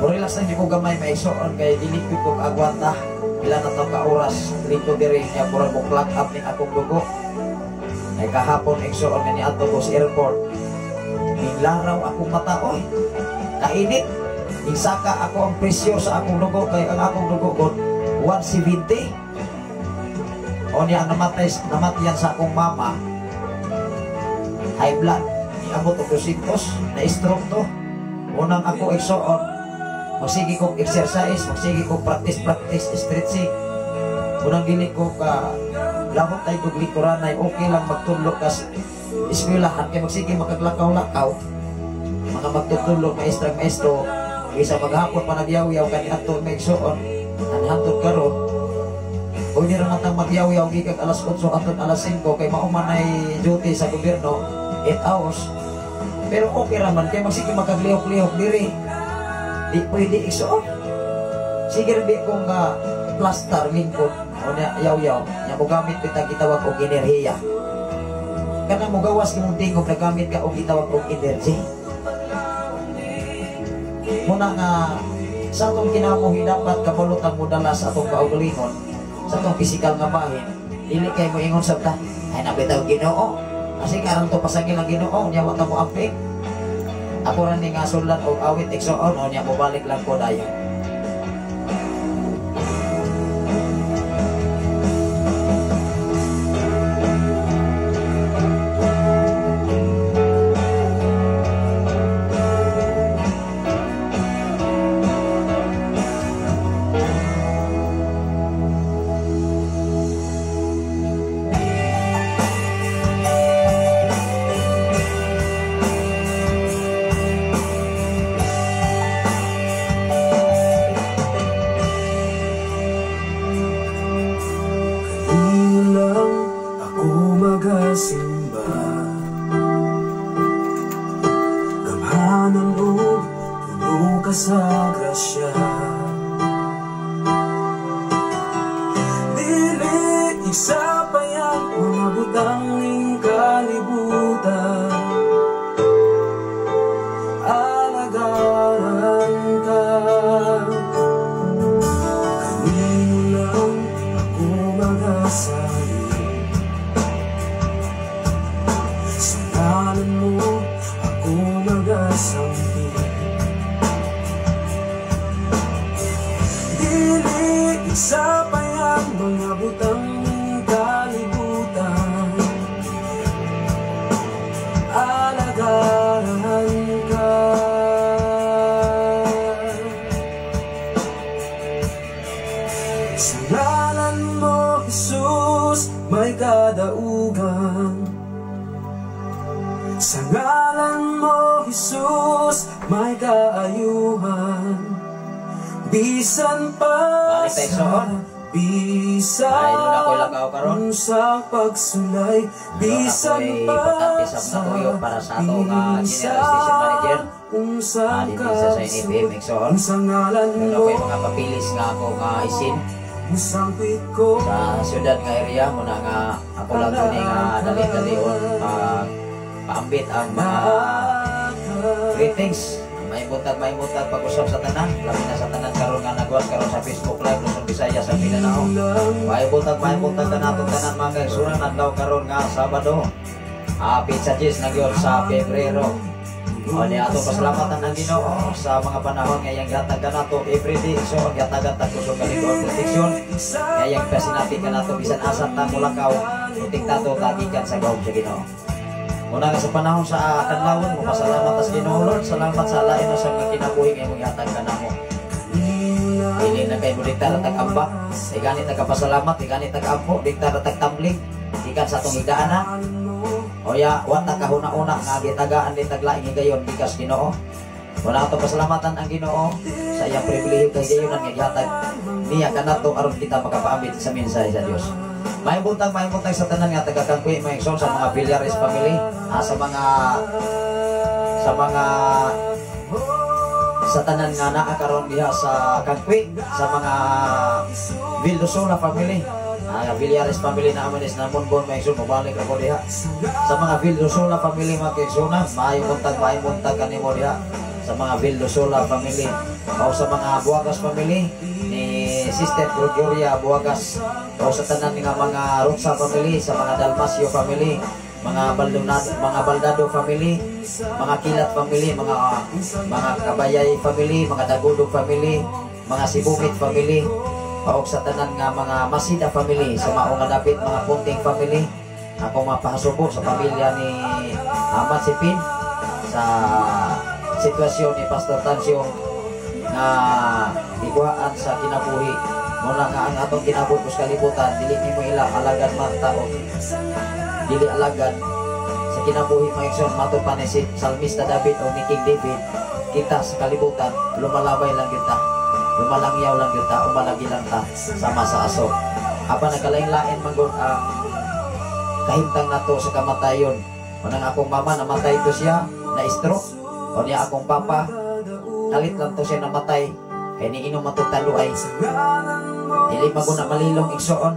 Relax na di ko gamay may ison, kaya dilikid kong agwanta. Ilan na itong ka-oras, dito diri niya, pura mong clock up ni akong dugo. Ay kahapon, ison na ni ato ko sa airport. Minglaraw akong mata, oy, kainit. Isaka ako ang presyo sa akong dugo, kaya ang akong dugo ko 170. O niya ang namatayan sa akong mama, high blood, iabot o 200, na-stroke to. Unang ako igsoon, magsige kong exercise, magsige kong practice, stretching. Unang gili ko ka, labot tayo kong likuran ay okay lang magtulog kas eskwelahan, kaya magsige makaglakaw-lakaw. Mga magtutulog, maestro, isa maghapon pa nagyaw-yaw, kani ato may igsoon, anhantod karon. Kung hindi naman ang magyaw-yaw gikag alas 8 atong alas 5 kay mauman ay duty sa gobyerno 8 hours. Pero okay raman kay magsige makaglihok-lihok diri. Di pwede isuot. Sige rin kung plaster lingkod o na yaw-yaw nya mo gamit kita gitawag og enerhiya. Kana mo gawas kimong tingog na gamit ka og gitawag og energy. Muna nga sa atong kinabuhi dapat kabulotang mo dala sa atong kaugalingon sa itong physical nga bahin, dili kayo mo ingon sabta, ay nabitaw Ginoo. Kasi karang to pasagin ang Ginoo, niya wata mo apik. Ako rin nga sulan o awit iksoon, o niya mo balik lang po dayo. Simba gamhanan o puno ka sa grasya, dili isa pa yan mga butang ning kalibutan. kadaugan. Sa ngalan mo, Jesus, may kaayuhan. Bisan pa sa bisan sa pagsulay, bisan pa sa unsang kaso, sa ngalan mo, mga papilis nga ako nga isin unsang ko sa syudad nga area mo na nga ako lang ni nga dali-dalion paambit ang mga greetings. May buntag pag-usap sa tanan, labi na sa tanan karon nga nagwas karon sa Facebook Live Luzon, Visayas sa Mindanao. May buntag ka natong tanan mga kaigsunan adlaw karon nga Sabado. Pizza Cheese na gyud sa Pebrero. O ni ato pasalamatan ang Ginoo sa mga panahon nga yang gihatag kanato everyday. So ang gihatag ko sa kaliguan protection nga yang pasinati kanato bisan asa ta mulakaw protektato tagikan sa gawom sa Ginoo. Una nga sa panahon sa kanlawon mo pasalamat sa Ginoo Lord, salamat sa lain na sa mga kinabuhi nga imong gihatag kanamo. Dili na kay budikta tag amba, igani tagapasalamat, igani tag ampo, dikta tag tambling, ikan sa atong higdaanan. O ya, wata kahuna-una nga gitagaan din taglaing higayon bikas Ginoo. Wala ato pasalamatan ang Ginoo sa iyang pribilehiyo kay gayonan nga gihatag niya kanato aron kita makapaambit sa mensahe sa Dios. May buntag sa tanan nga taga-Kangkwi, may igsoon sa mga Villares family, sa tanan nga naa karon diha sa Kangkwi, sa mga Vildosola family. Villares family na amanis na Monbon, may igsoon mabalik ako diha. Sa mga Vildosola family mga igsoon, may buntag kanimo diha sa mga Vildosola family o sa mga Buagas family ni Sister Gloria Buagas o sa tanan nga mga Rosa family, sa mga Dalmasio family, mga Baldado family, mga Kilat family, mga Kabayay family, mga Dagudo family, mga Sibukit family o sa tanan nga mga Masida family, sa maong nga dapit mga Punting family. Ako mapahasubo sa pamilya ni Amat Sipin sa sitwasyon ni Pastor Tansio na iguhaan sa kinabuhi. Muna nga ang atong kinabuhi sa kalibutan, dili nimo ila alagad man tao, dili alagad sa kinabuhi mga igsoon. Matupan ni si Salmista David o ni King David, kita sa kalibutan lumalabay lang kita, lumalangyaw lang kita, umalagi lang ta sama sa aso. Apa nagkalain-lain manggod ang kahimtang nato sa kamatayon. Manang akong mama namatay to siya na stroke, o niya akong papa kalit lang to siya namatay kay niinom matutaluay, dili maguna malilong igsoon.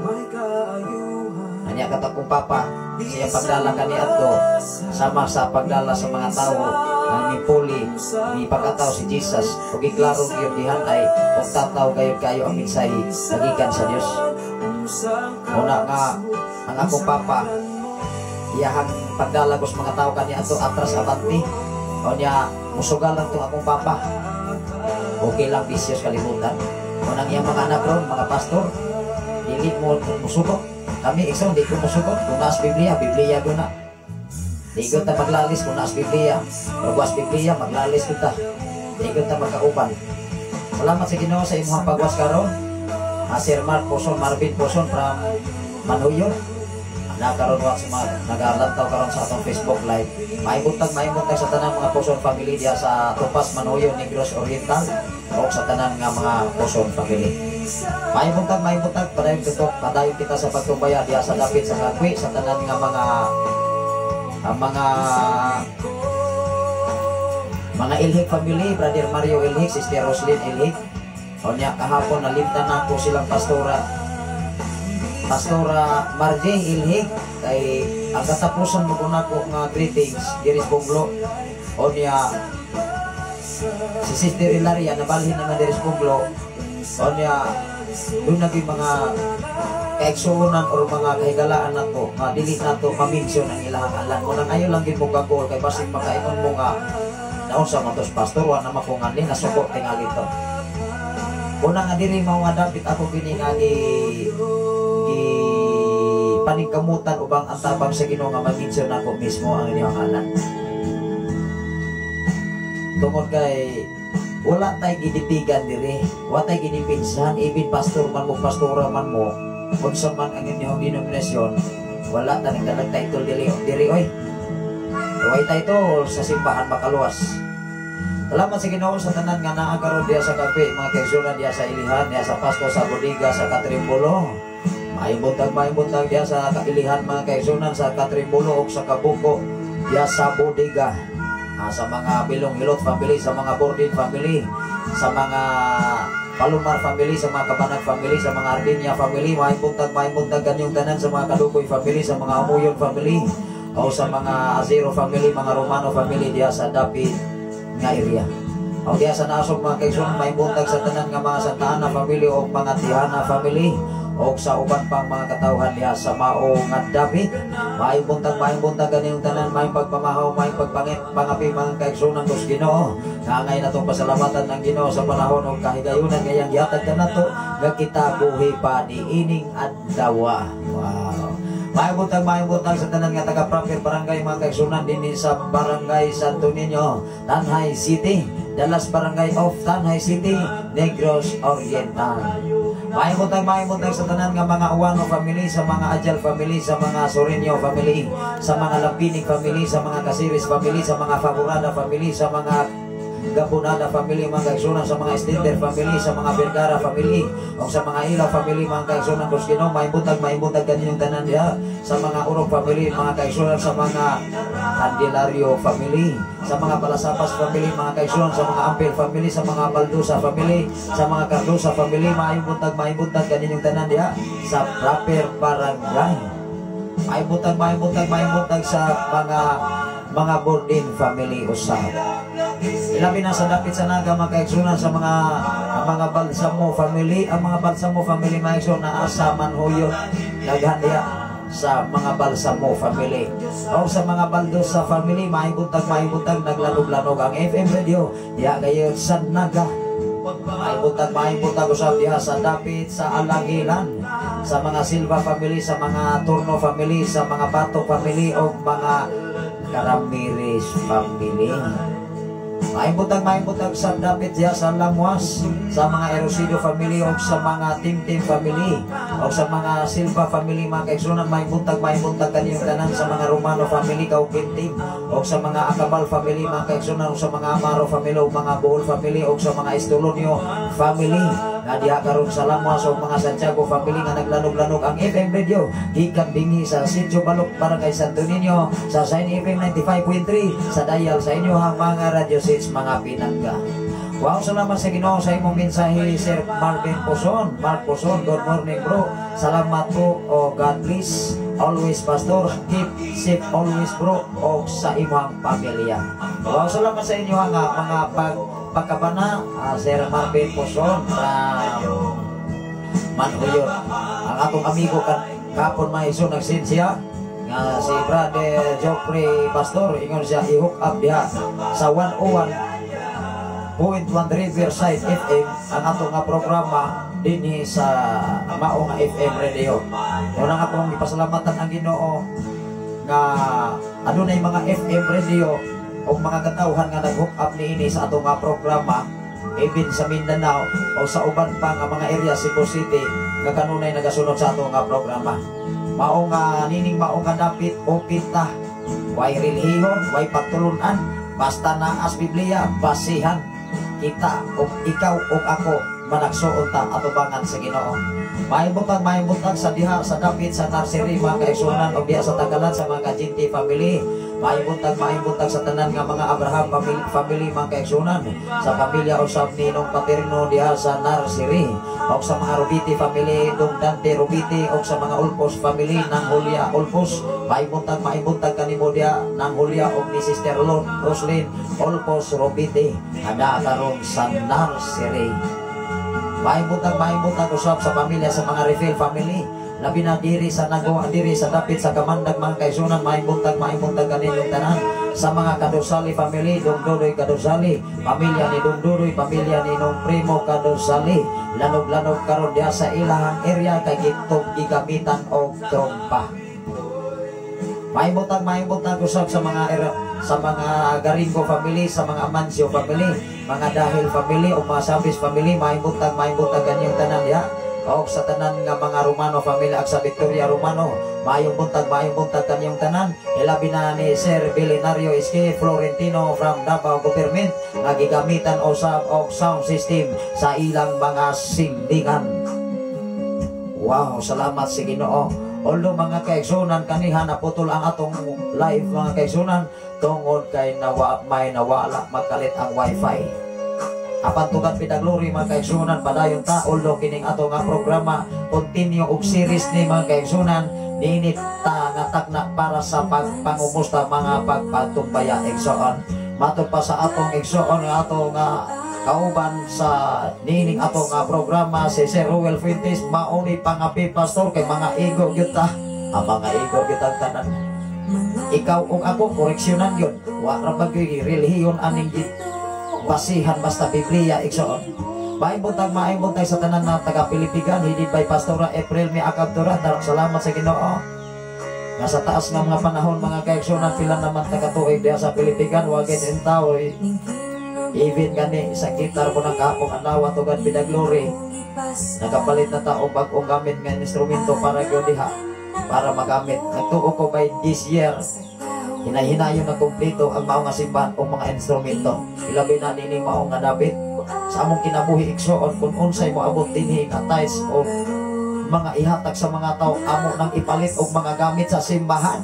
Anya kat akong papa siya pagdala kani adto sama sa pagdala sa mga tawo nga ni Puli ni pagkataw si Jesus ug iklarong gyud dihan ay ug tataw kayo ang mensahe nagikan sa Dios. Una nga ang akong papa iyahang pagdala ko sa mga tawo kani adto atras abanti, o niya musugal lang itong akong papa. Okay lang bisyos kalimutan. Unang iyang mga anak ron, mga pastor, dili mo musubok. Kami isang di ko musubok. Kung naas Biblia, Biblia ko na. Di ko ta maglalis kung naas Biblia. Pagwas Biblia, maglalis ko ta. Di ko ta magkauban. Salamat sa Ginoo sa imong pagwas karon. Sir Marvin Poson from Manuyon. Nakaroon wa sa mga nag-alantaw karon sa atong Facebook Live. May buntag sa tanang mga Poson family diya sa Topas, Manoyo, Negros Oriental o sa tanang nga mga Poson family. May buntag padayon kita sa pagtubaya diya sa dapit sa Kangkwi, sa tanang nga mga Ilhik family, Brother Mario Ilhik, Sister Roslyn Ilhik. O niya kahapon nalimtan na po silang Pastora Marje Ilhik kay ang katapusan mo ko na ko nga greetings diris Bunglo. O niya si Sister Ilaria nabalhin na diris Bunglo. O niya doon naging mga kaigsuunan o mga kahigalaan na to nga dili na to maminsyon ang ilahang alam mo nang ayo lang gid mo gagol kay basig makaingon mo nga naunsa man tos pastor wa na makungan ni nasuko tingali to. Una nga diri mao nga dapit ako kini nga paningkamutan ubang ang tabang sa Ginoo nga mag-mention ako mismo ang inyong anak. Tungod kay wala tay giditigan diri, wala tay ginipinsan, even pastor man mo, pastora man mo, unsa man ang inyong denominasyon, wala taning dalag title diri oy. Way title sa simbahan makaluwas. Salamat sa Ginoo sa tanan nga naa karon diya sa gabi, mga kaigsunan diya sa ilihan, diya sa pasto sa bodega sa Katribulo. Maibuntag diya sa kailihan, mga kaigsunan sa Katribulo ug sa Kabuko diya sa bodega. Sa mga Bilong Hilot family, sa mga Bordin family, sa mga Palumar family, sa mga Kabanag family, sa mga Ardinia family, maibuntag ganyong tanan sa mga Kadukoy family, sa mga Amuyon family, o sa mga Azero family, mga Romano family diya sa Dapit nga area. O diya sa nasog, mga kaigsunan, maibuntag sa tanan nga mga Santa Ana family o mga Tihana family, o sa uban pang mga katawhan diya sa Mao nga David. Maibuntag ganiyong tanan, may pagpamahaw, may pagpangit pangapi, mga kaigsunan dos Ginoo. Nangay na itong pasalamatan ng Ginoo sa panahon o kahigayunan ngayang gihatag na nato nga kita buhi pa ni ining adlaw. Wow. Maibuntag sa tanan nga taga Proper Barangay, mga kaigsunan din sa Barangay Santo Niño, Tanay City, Dallas Barangay of Tanay City, Negros Oriental. Maibuntag sa tanan nga mga Uwano family, sa mga Ajal family, sa mga Soreño family, sa mga Lampinig family, sa mga Casiris family, sa mga Favorada family, sa mga Gabunada family, mga kaigsunan, sa mga Estender family, sa mga Vergara family, o sa mga Ilaw family, mga kaigsunan dos Ginoo. Maibuntag ganyong tanan diha sa mga Urog family, mga kaigsunan, sa mga Candelario family, sa mga Palasapas family, mga kaigsunan, sa mga Ampel family, sa mga Baldusa family, sa mga Cardosa family. Maibuntag ganyong tanan diha sa Proper Barangay. Maibuntag sa mga Bordin family usab. Ilabi na sa dapit sa Naga, mga kaigsunan, sa mga Balsamo family. Ang mga Balsamo family, mga kaigsunan, na sa Manhuyon daghan diya sa mga Balsamo family. O sa mga Baldosa family, maibuntag naglanog-lanog ang FM radio diya gayon sa Naga. Maibuntag usab diha sa dapit sa Alangilan, sa mga Silva family, sa mga Turno family, sa mga Batok family, o mga Ramirez family. Maibuntag sa dapit diya sa Lamuas, sa mga Erosido family, o sa mga Timtim family, o sa mga Silva family, mga kaigsunan. Maibuntag kaniyong tanan sa mga Romano family, Kaukintim, o sa mga Acabal family, mga kaigsunan, o sa mga Amaro family, o mga Bohol family, o sa mga Estolonio family nga diha karon sa Lamuas, o mga Santiago family nga naglanog-lanog ang FM radio gikan dinhi sa Sitio Balok, Barangay Santo Niño, sa Sign FM 95.3 sa dial sa inyo ang mga radio sets, mga pinangga. Wow, salamat sa Ginoo sa imong mensahe, Sir Marvin Poson. Mark Poson, good morning bro. Salamat po, o God bless always pastor, keep safe always bro, o sa imong pamilya. Wow, salamat sa inyo nga mga pagkabana, Sir Marvin Poson Manhuyon. Ang atong amigo kapon maiso nagsensya nga si Brother Joffrey Pastor, ingon siya i-hook up diha sa 101.1 Riverside FM ang ato nga programa dinhi sa Mao nga FM radio. Una nga pong ipasalamatan ang Ginoo nga adunay mga FM radio o mga katawhan nga nag-hook up niini sa ato nga programa, even sa Mindanao o sa uban pa nga mga area Cebu City nga kanunay nagasunod sa ato nga programa. Mao nga dapit o pita, way relihiyon, way pagtulunan, basta naas Biblia, basihan kita o ikaw o ako managsuon ta atubangan sa Ginoo. Maibuntag sa diha sa dapit sa Tarsiri, mga kaigsunan, o diha sa Tagalan sa mga Kajinti family. Maibuntag sa tanan nga mga Abraham family, mga kaigsunan, sa pamilya usab ni Nong Paterno diha sa Narsiri, o sa mga Rubiti family, Dong Dante Rubiti, o sa mga Ulpos family ng Julia Ulpos. Maibuntag kanimo diha ng Julia o ni Sister Roslyn Ulpos Rubiti ada karon sa Narsiri. Maibuntag usab sa pamilya sa mga Refill family, labi na diri sa Nagawa, diri sa dapit sa Kamandag, mga kaigsunan. Maibuntag kaninyong tanan sa mga Kadosali family, Dongdodoy Kadosali, pamilya ni Dongdodoy, pamilya ni Nong Primo Kadosali. Lanog-lanog karon diha sa ilahang area kay gitong gigamitan og trompa. Maibuntag usab sa mga Garingo family, sa mga Amancio family, mga Dahil family, o mga Sabis family. Maibuntag ganyong tanan diha, o sa tanan nga mga Romano family, ag sa Victoria Romano, Mayong buntag kanyang tanan. Ilabi na ni Sir Belenario SK Florentino from Davao Government nga gigamitan usab og sound system sa ilang mga sindingan. Wow, salamat sa Ginoo. Although mga kaigsunan kaniha naputol ang atong live mga kaigsunan tungod kay may nawala magkalit ang wifi. Apan tugan pidaglory mga kaigsunan padayon ta although kining ato nga programa continue og series ni mga kaigsunan ninit ta nga takna para sa pagpangumusta mga pagpatumbaya igsoon. Matod pa sa atong igsoon nga ato nga kauban sa nining ato nga programa si Sir Ruel Fuentes mauni pangapi pastor kay mga ego gyud ta. Ang mga ego gyud ang tanan. Ikaw ug ako koreksyonan gyud. Wa ra bagay relihiyon aning basihan basta Biblia igsoon. Maayong buntag sa tanan na taga-Pilipigan, hidid by Pastora April May Acabtura. Darang salamat sa Ginoo. Nga sa taas nga mga panahon mga kaigsunan pila naman taga-tuig diha sa Pilipigan, wagin in tao. Even gani sa gitar ko ng kahapong anawa tugan pinaglory. Nakapalit na tao bagong gamit nga instrumento para gyud diha para magamit. Nagtuo ko by this year. Hinahinayon na kumpleto ang maong nga simbahan o mga instrumento. Ilabi na nining maong nga David sa among kinabuhi igsoon kung unsay mo abot dinhi nga tithes o mga ihatag sa mga tao amo nang ipalit og mga gamit sa simbahan.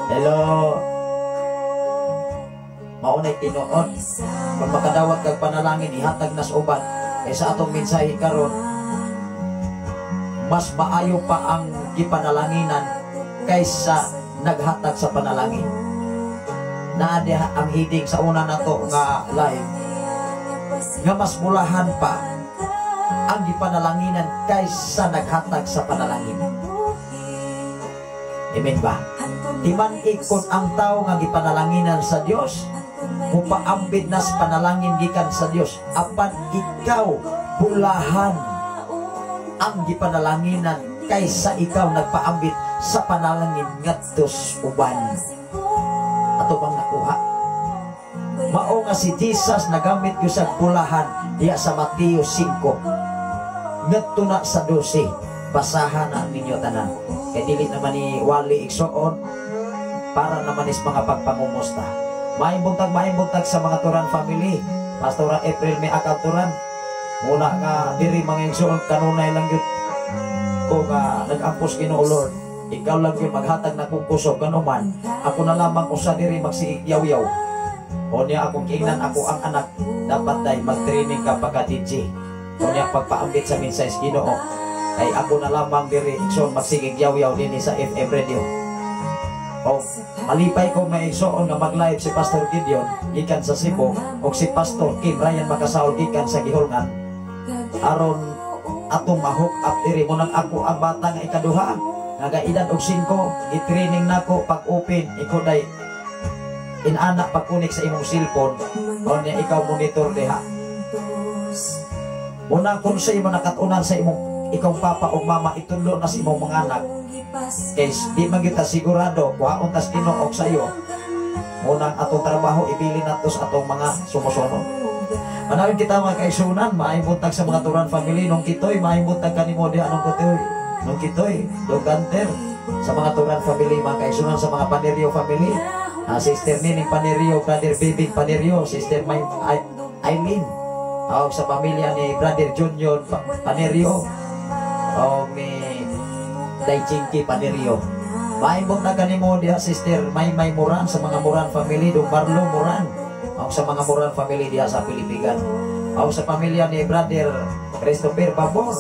Hello. Maunay tinuod kung makadawat kag panalangin ihatag nas uban kaysa atong mensahe karon mas maayo pa ang gipanalanginan kaysa naghatag sa panalangin. Naadiha ang hiding sa una nato nga live nga mas mulahan pa ang gipanalanginan kaysa naghatag sa panalangin. Amen ba? Timan ikon ang tao nga gipanalanginan sa Dios mupaambit nas panalangin gikan sa Dios apan ikaw bulahan ang gipanalanginan kaysa ikaw nagpaambit sa panalangin ngadtos uban. Ato bang nakuha? Mao nga si Jesus nagamit gyud sa bulahan diya sa Mateo 5 ngadto na sa 12. Basahan na ninyo tanan kay dili naman ni wali igsoon para naman is mga pagpangumusta. Maayong buntag sa mga Turan family. Pastora April May Acabturan muna nga diri mga igsoon kanunay lang gyud ko nga nag-ampos Ginoo Lord. Ikaw lang yung maghatag na kong kusog kanuman. Ako na lamang usa diri magsiigyaw-yaw. O niya akong kiingnan ako ang anak. Dapat tay mag-training ka pagka-DJ. O niya pagpaambit sa mensahe Ginoo. Ay ako na lamang diri igsoon magsigigyaw-yaw din sa FM radio. O malipay ko may igsoon nga mag-live si Pastor Gideon gikan sa Cebu o si Pastor Kim Ryan Makasaol gikan sa Gihorngan. Aron atong mahok up diri mo nang ako ang bata nga ikaduha. Nagaedad og 5, i-training nako pag-open, ikaw day inanak pag-connect sa imong cellphone, o niya ikaw monitor diha. Muna kung sa imo nakatunan sa imong ikaw papa o mama itulo na sa imong mga anak, kay di man kita sigurado kuhaon tas tinuok sa iyo. Muna atong trabaho ibili nato sa atong mga sumusunod. Manawin kita mga kaigsunan, maayong buntag sa mga Turan family nung kitoy, maayong buntag kanimo diha nung kitoy. Nung kitoy, Doganter, sa mga Turan family, mga kaigsunan sa mga Panerio family, Sister Nining Panerio, Brother Bibing Panerio, Sister Aileen, sa pamilya ni Brother Junior Panerio, o ni Daichingki Panerio. Maayong na kanimo diha Sister Maymay Moran sa mga Moran family, Dong Marlo Moran, o sa mga Moran family diha sa Pilipigan, o sa pamilya ni Brother Christopher Babor.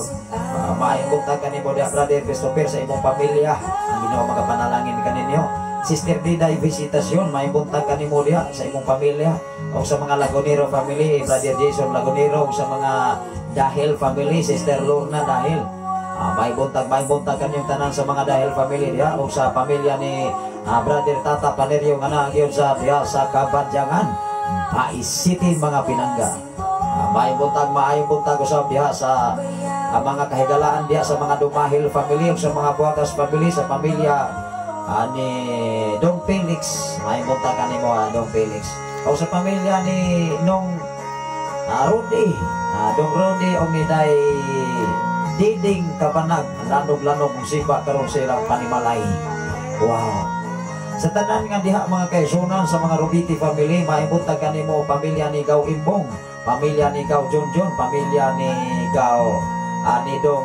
Maayong buntag kanimo diha Brother Christopher sa imong pamilya. Ang Ginoo magapanalangin kaninyo. Sister Diday Visitasyon, maayong buntag kanimo diha sa imong pamilya. O sa mga Lagunero family, Brother Jason Lagunero, o sa mga Dahil family, Sister Lorna Dahil. Maayong buntag kanyong tanan sa mga Dahil family diha. O sa pamilya ni Brother Tata Panerio nga nagyon sa diha sa Kabadyangan, City mga Pinangga. Maayong buntag usab diha sa mga kahigalaan diha sa mga Dumahil family o sa mga Buagas family, sa pamilya ni Dong Felix. Maayong buntag kanimo Dong Felix. O sa pamilya ni Nong Rudy, Dong Rudy o ni Day Diding Kabanag, lanog-lanog mong sipa karon sa ilang panimalay. Wow. Sa tanan nga diha mga kaisunan sa mga Rubiti family, maibuntag kanimo pamilya ni Gaw Imbong, pamilya ni Gaw Junjun, pamilya ni Gaw Nidong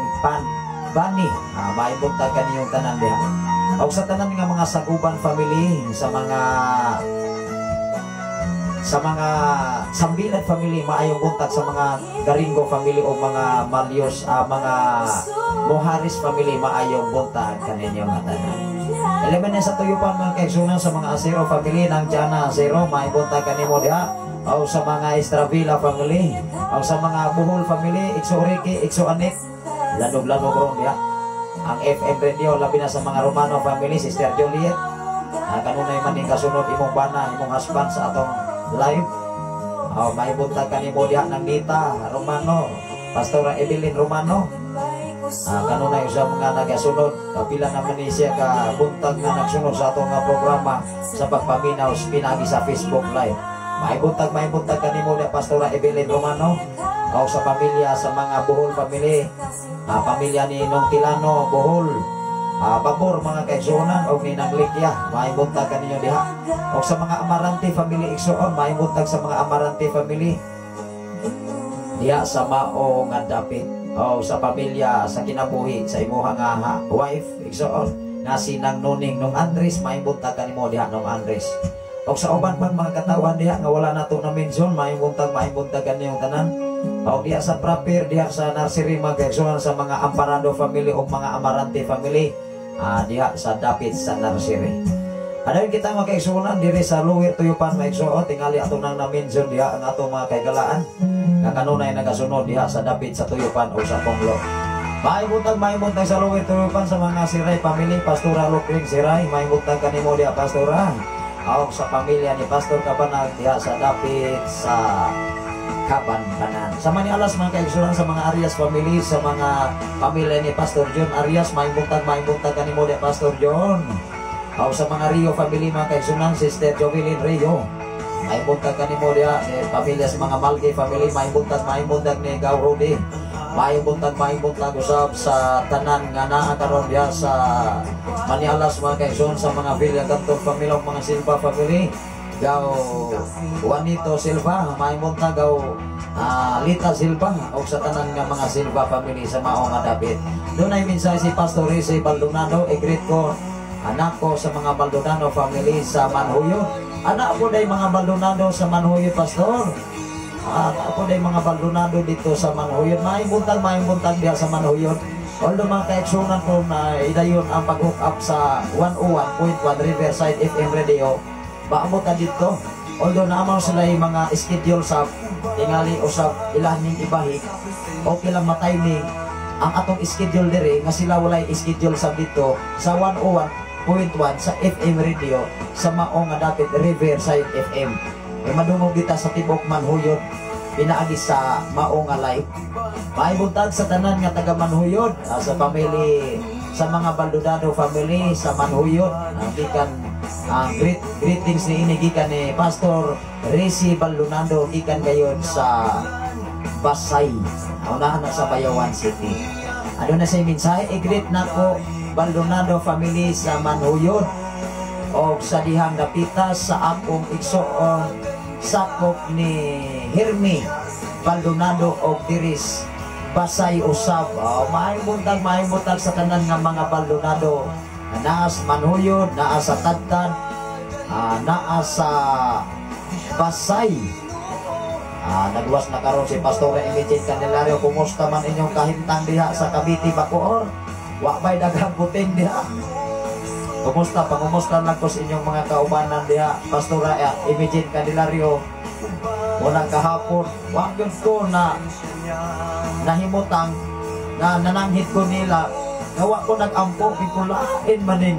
Bani, maibuntag kaniyong tanan diha. O sa tanan nga mga Saguban family, sa mga Sambilan family, maayong buntag sa mga Garingo family o mga Malios, mga Moharis family, maayong buntag kaninyo nga tanan. Elemen sa tuyupan mga kaigsunan sa mga Asero family ng Jana Asero, maayong buntag kanimo diha. O sa mga Estravila family, o sa mga Buhol family, Ikso Ricky, Ikso Anik, lanog-lanog ron diha. Ang FM radio, labi na sa mga Romano family, Sister Juliet, kanunay man yung kasunod imong bana, imong husband sa atong live. May buntag kanimo diha ng Nita Romano, Pastora Evelyn Romano. Kanunay sa mga nagasunod, pila naman ni siya ka buntag nga nagsunod sa atong programa sa pagpaminaw pinagi sa Facebook live. May buntag kanimo diha Pastora Evelyn Romano. O sa pamilya sa mga Bohol family, pamilya ni Nong Tilano Bohol, Babor mga kaigsunan o ni Nang Likya, may buntag kaninyo diha. O sa mga Amarante family igsuon, may buntag sa mga Amarante family diha sa Mao nga dapit. O sa pamilya sa kinabuhi sa imuha nga wife igsuon nga si Nang Nuning Nong Andres, may buntag kanimo diha Nong Andres. O sa uban pang mga katawan diha nga wala nato na mention, may buntag kaniyong tanan. O diha sa proper, diha sa nursery mga kaigsunan sa mga Amparado family o mga Amarante family, diha sa dapit sa nursery. Adayon kita mga kaigsunan diri sa Luwir Tuyupan mga igsuon, tingali ato nang na-mention diha ang atong mga kaigalaan nga kanunay nagasunod diha sa dapit sa Tuyupan o sa Ponglo. Mahimuntag sa Luwir Tuyupan sa mga Siray family, Pastora Lukring Siray, mahimuntag kanimo diha Pastora. O sa pamilya ni Pastor Kabanag diha sa dapit sa Kabanbanan. Sa Manialas mga kaigsunan sa mga Arias family, sa mga pamilya ni Pastor John Arias, mahimuntag kanimo diha Pastor John. O sa mga Rio family mga kaigsunan, Sister Jovelyn Rio, mahimuntag kanimo diha pamilya sa mga Malki family, mahimuntag ni Gaw Rudy, mahimuntag usab sa tanan nga naa karon diha sa Manialas mga kaigsunan sa mga Villa Canton family o mga Silva family, Gaw Juanito Silva, mahimuntag Gaw Lita Silva o sa tanan nga mga Silva family sa Mao nga dapit. Doon ay minsan si Pastor Rizzi Baldonado, i-greet ko anak ko sa mga Baldonado family sa Manhuyo. Anak po day mga Baldonado sa Manhuyo, Pastor. Ako day mga Baldonado dito sa Manhuyo. Mahimuntag diha sa Manhuyo. Although mga kaigsunan ko na idayon ang pag-hook up sa 101.1 Riverside FM Radio, baamo ta dito. Although naamaw sila yung mga schedule sa tingali o sa ilaning ibahik, okay lang matiming ang atong schedule dire nga sila walay schedule sa dito sa 101.1 sa FM Radio sa Mao nga dapit Riverside FM. Madungog kita sa tibok Manhuyod, pinaagi sa Mao nga live. Mahimuntag sa tanan nga taga Manhuyod, sa family sa mga Baldonado family sa Manhuyod, gikan greetings ni ini gikan ni Pastor Rizzi Baldonado gikan gayon sa Basay, unahan na sa Bayawan City. Ano na sa mensahe, i-greet na ko Baldonado family sa Manhuyod o sa dihang dapitas sa akong igsoon sakop ni Hermi Baldonado o Diris Basay usab. Mahimuntag sa tanan nga mga Baldonado naa sa Manhuyod, naa sa Tagtad, naa sa Basay. Nagwas na karon si Pastor Emichin Candelario. Kumusta man inyong kahimtang diha sa Cavite, Bacoor? Wa bay daghang puting diha. Kumusta lang ko sa inyong mga kaubanan diha, Pastor Emichin Candelario? Unang kahapon, wa gyud ko na nahimutang na nananghit ko nila gawa ko nag-ampo, ikulain manin.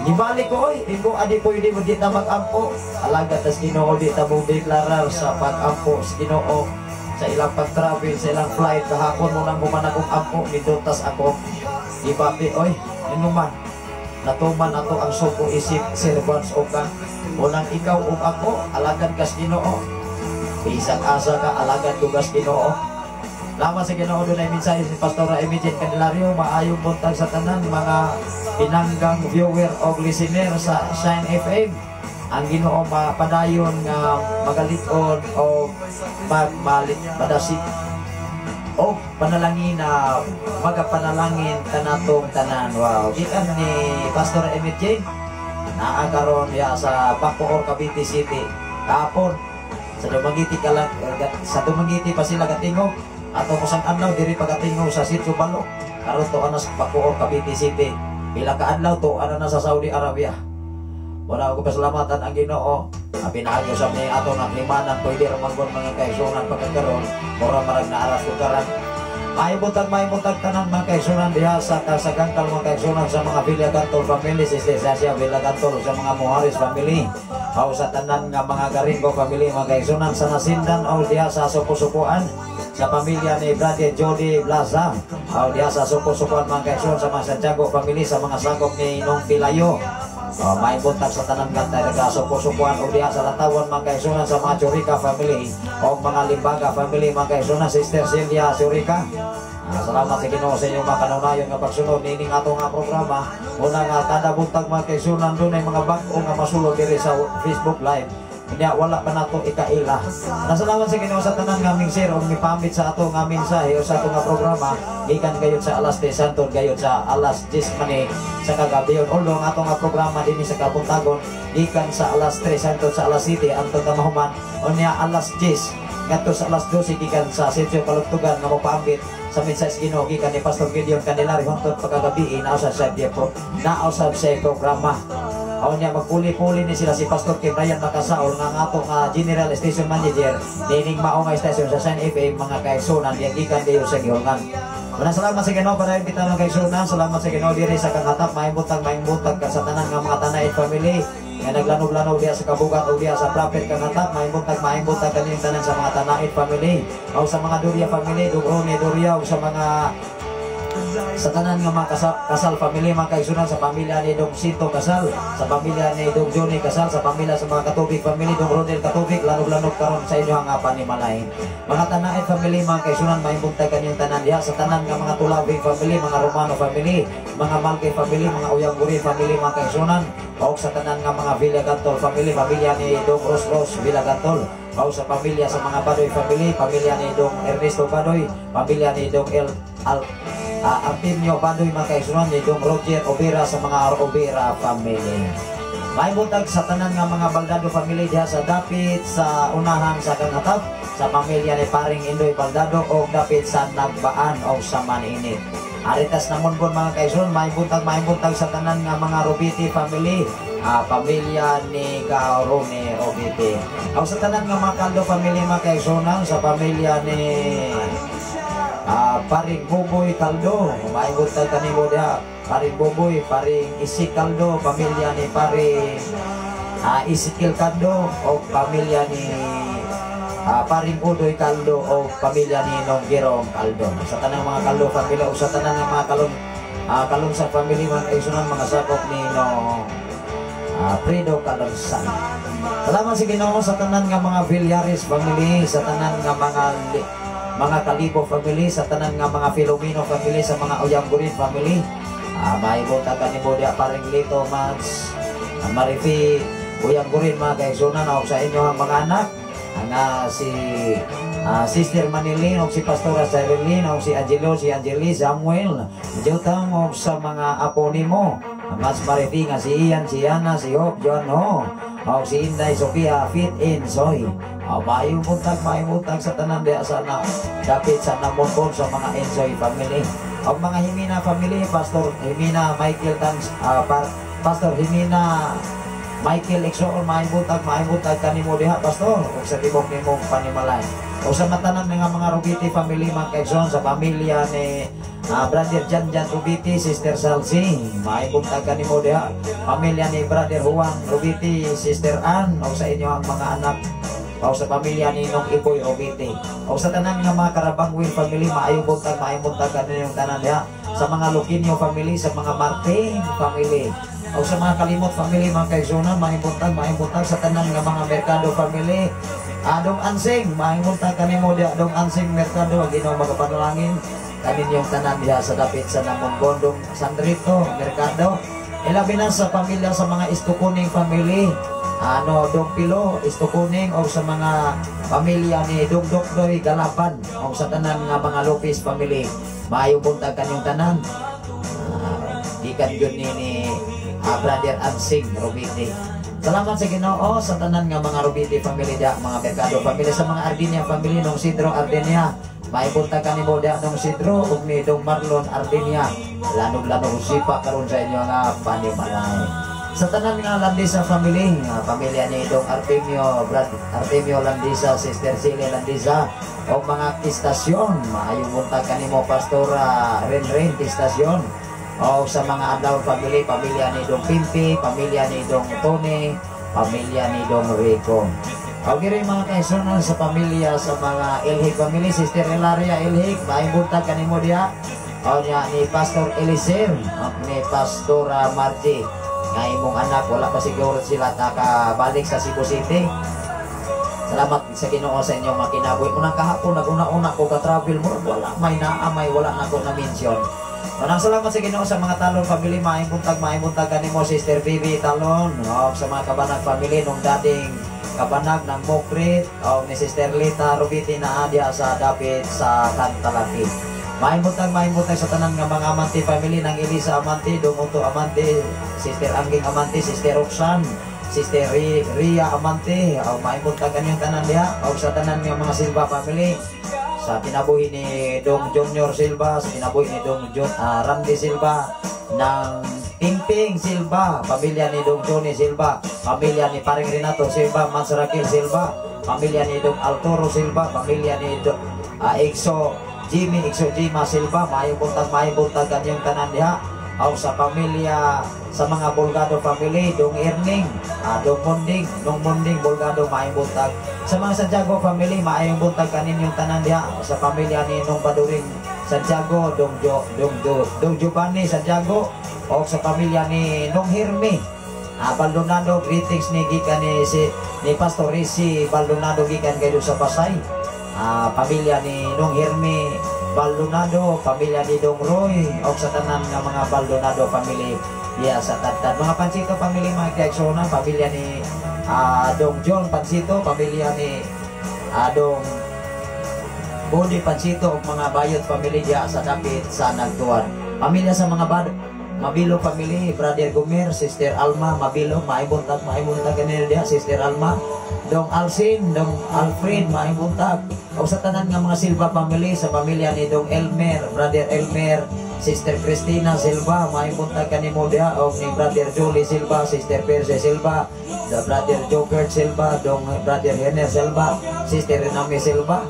Gibalik ko, iko adi po hindi mo di na mag-ampo. Alaga tas Ginoo di ta mong deklarar sa pag-ampo sa Ginoo sa ilang pag-travel, sa ilang flight. Kahapon mo nang bumanag kong ampo, nidutas ako. Ibabi, oy, inuman. Natuman ato ang suko isip, servants o ka. Unang ikaw o ako, alagad kas Ginoo. Bisag asa ka, alagad ko kas Ginoo. Laman sa Ginoo doon ay mensahe si Pastora Emijen Candelario, maayong buntag sa tanan mga pinanggang viewer o listener sa Shine FM. Ang Ginoo mapadayon nga magalikon o madasig o panalangin na magapanalangin kanatong tanan. Wow, gikan ni Pastor Emijen naagaron ya sa Bacoor, Cavite City kahapon sa Dumaguete sa Dumaguete pa sila katingog ato kusang adlaw diri pagatingog sa Sitio Balo karon to ana sa Bacoor, Cavite City. Pila ka adlaw to ana na sa Saudi Arabia. Wala ko pasalamatan ang Ginoo. Pinaagyo sa mga ato ng limanan pwede ramanggon mga kaigsunan pagkakaroon mura marag na aras ukaran. Mahimuntag tanan mga kaigsunan diha sa kasagangkal mga kaigsunan sa mga Villa Gantol family, Sister Sasia Villa Gantol sa mga Muharis family. O sa tanan nga mga Garingo family mga kaigsunan sa Nasindan o diha sa Suko-Sukuan sa pamilya ni Brother Jody Blaza. O diha sa Suko-Sukuan mga kaigsunan sa mga Santiago family sa mga sakop ni Nong Pilayo. May buntag sa tanan nga talaga suko-sukuan o diha sa Latawan mga kaigsunan sa mga Churica family o mga Limbaga family mga kaigsunan, Sister Celia Churica. Salamat sa Ginoo sa inyong mga kanunayon nga pagsunod nining ato nga programa. Una nga kada buntag mga kaigsunan doon ay mga bag-o nga masulod diri sa Facebook Live. Kanya wala pa nato ikaila. Nasalamat sa Ginoo sa tanan nga mingsir o mipamit sa ato nga mensahe o sa ato nga programa gikan gayud sa alas 10 hangtod gayud sa alas 10 mani sa kagabiyon. Although ang ato nga programa dinhi sa kabuntagon gikan sa alas 3 hangtod sa alas 7 hangtod na mahuman unya alas 10 ngadto sa alas 12 gikan sa Sitio Palugtugan nga mopaambit sa mensahe Ginoo gikan ni Pastor Gideon Candelario hangtod pagkagabi nausab sa programa. Aon niya magpuli-puli ni sila si Pastor Kim Ryan Makasaol nga ato nga General Station Manager nining mao nga station sa Shine FM mga kaigsunan yang gikan diyo sa gihungan. Salamat sa Ginoo para kita mga kaigsunan. Salamat sa Ginoo diri sa kangatap mahimuntag ka sa tanan nga mga Tanay family nga naglanog-lanog diya sa kabugat o diya sa Prophet kangatap mahimuntag kaning tanan sa mga Tanay family o sa mga Doria family, Dugrone, Doria o sa mga sa tanan nga mga kasal family mga kaigsunan sa pamilya ni Dong Sito Kasal, sa pamilya ni Dong Johnny Kasal, sa pamilya sa mga Katubig family, Dong Rodel Katubig, lanog-lanog karon sa inyo ang panimalain. Mga Tanay family mga kaigsunan mahimuntag kaniyang tanan diha sa tanan nga mga Tulabing family, mga Romano family, mga Malke family, mga Uyang-Guri family mga kaigsunan, o sa tanan nga mga Villa Gantol family, pamilya ni Dong Ros Villa Gantol, o sa pamilya sa mga Badoy family, pamilya ni Dong Ernesto Badoy, pamilya ni Dong Artemio Badoy mga kaigsunan, ni Dong Roger Obera sa mga Obera family. May buntag sa tanan nga mga Baldado family diha sa Dapit sa unahan sa kangatap sa pamilya ni Paring Indoy Baldado o Dapit sa Nagbaan o sa Maninit. Aritas na munbon mga kaigsunan, may buntag sa tanan nga mga Robiti family, pamilya ni Gaorone Robiti. O sa tanan nga mga Caldo family mga kaigsunan, sa pamilya ni Paring Buboy Caldo, maibuntag kanimo diha Paring Buboy, Paring Isik Caldo, pamilya ni Paring Isikil Caldo o pamilya ni Paring Udoy Caldo o pamilya ni Nonggirong Caldo. Sa tanang mga Caldo family o sa tanang mga kalong sa family mga kaigsunan, mga sakop ni Fredo Calonsan. Salamat sa Ginoo sa tanan nga mga Villares family, sa tanan nga mga Kalibo family, sa tanan nga mga Filomeno family, sa mga Uyang-Gurin family. Mahibuntag kanimo diha Paring Lito Max Marifi Uyang-Gurin mga kaigsunan o sa inyo ang mga anak nga si Sister Manilin o si Pastora Sarilin o si Angelo, si Angeli, Samuel Jotang o sa mga apo nimo Mas Marifi nga si Ian, si Ana, si Hope, John Ho o si Inday, Sofia, Fit in Soy. Mahimuntag sa tanan diha sa dapit sa namonbon sa mga Ensoy family. O mga Himina family, Pastor Himina Michael Pastor Himina Michael Exoon, mahimuntag kanimo diha Pastor o sa tibok nimong panimalay. O sa matanan nga mga Rubiti family mga kaigsunan, sa pamilya ni Brother Jan Rubiti, Sister Salsi, mahimuntag kanimo diha. Pamilya ni Brother Juan Rubiti, Sister Ann, o sa inyo ang mga anak, o sa pamilya ni Nong Iboy Rubiti, o sa tanan nga mga Karabangwin family, mahimuntag kanimo tanan diha. sa mga Luquinio family, sa mga Martin family, o sa mga Kalimot family, mga kaigsunan, mahibuntag sa tanan nga mga Mercado family. Dong Ansing, mahibuntag kanimo diya, Dong Ansing Mercado, Ginoo magapanalangin kanin yung tanan diya sa dapit sa Namongon, Dong Sandrito Mercado. Ilabi na sa pamilya sa mga Istukuning family, Dong Pilo Istukuning, o sa mga pamilya ni Dong Dokdoy Galapan, o sa tanan nga mga Lopez family, maayong buntag kanyong tanan. Ikan yun ni Brother Ansing Robiti. Salamat sa Ginoo sa tanan nga mga Robiti family dia, mga Mercado family, sa mga Ardinia family, nung Sidro Ardinia, maipunta ka ni Boda nung Sidro, ug ni Dong Marlon Ardinia, lanog-lanog usipa karon sa inyo nga panimalay. Sa tanan nga Landisa family, pamilya ni Dong Artemio, Brad Artemio Landisa, Sister Sile Landisa, o mga istasyon, maayong buntag kanimo Pastora Renren istasyon, o sa mga Adlaw family, pamilya ni Dong Pimpi, pamilya ni Dong Tony, pamilya ni Dong Rico. O giri mga kaisunan sa pamilya sa mga Ilhig family, Sister Ilaria Ilhig, maayong buntag kanimo diha, o niya ni Pastor Elisir, ni Pastora Margie, nga imong anak, wala pa siguro sila takabalik sa Cebu City. Salamat sa Ginoo sa inyo makinabuhi. Unang kahapon, naguna-una ko ka-travel mo, wala may naamay, wala na ko na-mention. Manang salamat sa Ginoo sa mga Talon family, maayong buntag kanimo Sister Bibi Talon, o sa mga Kabanag family, nung dating Kabanag ng Mokrit, o ni Sister Lita Rubiti na adya sa dapit sa Cantalaki. Maayong buntag sa tanan nga mga Amante family, ng Elisa Amante, Dumuto Amante, Sister Angging Amante, Sister Roxanne, Sister Ria Amante, o maayong buntag kanyang tanan diha, o sa tanan nga mga Silva family, sa kinabuhi ni Dong Junior Silva, sa kinabuhi ni Dong Randy Silva, ng Pingping Silva, pamilya ni Dong Johnny Silva, pamilya ni Paring Renato Silva, Mansrakil Silva, pamilya ni Dong Altoro Silva, pamilya ni Dong Exo Jima Silva, maayong buntag kanyang tanan diha, o sa pamilya sa mga Bolgado family, Dong Erning, Dong Munding Bolgado, maayong buntag. Sa mga Santiago family, maayong buntag kanin yung tanan diha, sa pamilya ni Nong Paduring Santiago, Dong Giovanni Santiago, o sa pamilya ni Nong Hirmi Baldonado, greetings ni gikan ni Pastor Risi Baldonado gikan kayo sa Pasay. Pamilya ni Nong Hirmi Baldonado, pamilya ni Dong Roy, o sa tanan nga mga Baldonado family diya sa Tagtad. Mga Pansito family, mga Kiagsona, pamilya ni Dong John Pansito, pamilya ni Dong Budi Pansito, o mga Bayot family diya sa dapit sa Nagtuan. Pamilya sa mga Mabilo family, Brother Gumer, Sister Alma Mabilo, maibuntag kanila diya, Sister Alma, Dong Alcin, Dong Alfred, maibuntag. O sa tanan nga mga Silva family, sa pamilya ni Dong Elmer, Brother Elmer, Sister Cristina Silva, maibuntag kanimo diha, o ni Brother Julie Silva, Sister Perse Silva, the Brother Joker Silva, Dong Brother Henner Silva, Sister Rename Silva.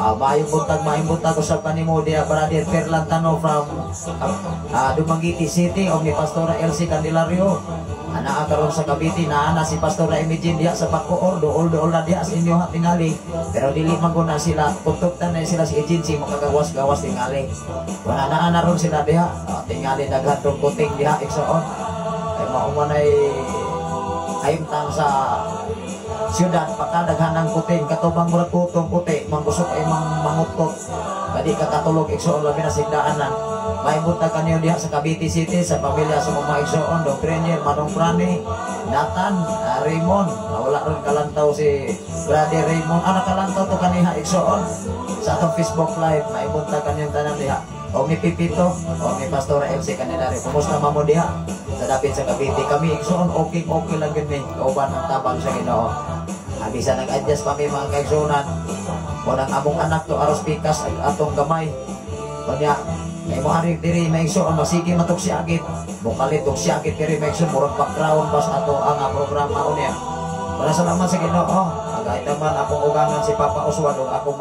Maayong buntag ko sa panimo diya, Brother Perlantano from Dumaguete City, o ni Pastora Elsie Candelario, karon sa Cavite, na si Pastora Imagine diya sa Bacoor, dool na diya sa inyo tingali, pero dili man ko na sila, tutugtan na sila sa agency, makagawas-gawas tingali, wala na ron sila diya, tingali daghan tong puting diya, iksoon, ay maumanay ayong tang sa siyudad, pakadaghan ng puting, katubang murag putong puti, manggusok ay mangutot, kadi kakatulog iksoon, labi na sigdaanan. May buntag kanyo diha sa Cavite City, sa pamilya sa mga iksoon, Dong Premier, Manong Prani, Nathan, Raymond, wala rin kalantaw si Brother Raymond, nakalantaw to kaniha iksoon, sa atong Facebook Live, may buntag kanyong tanan diha, o ni Pipito, o ni Pastora Elsie Candelario, kumusta mamo diha, sa dapit sa Cavite, kami iksoon, okay lang yun eh, kauban ang tabang sa Ginoo. Bisa nag-adjust pa may mga kaigsunan, o nang among anak to aros pikas atong gamay, o niya, may muharig diri maigsoon, masigi matok siagit, mukalit og siagit diri maigsoon, murag background pas ato ang programa o niya. Para salamat sa Ginoo, kahit naman akong ugangan si Papa Oswald, o akong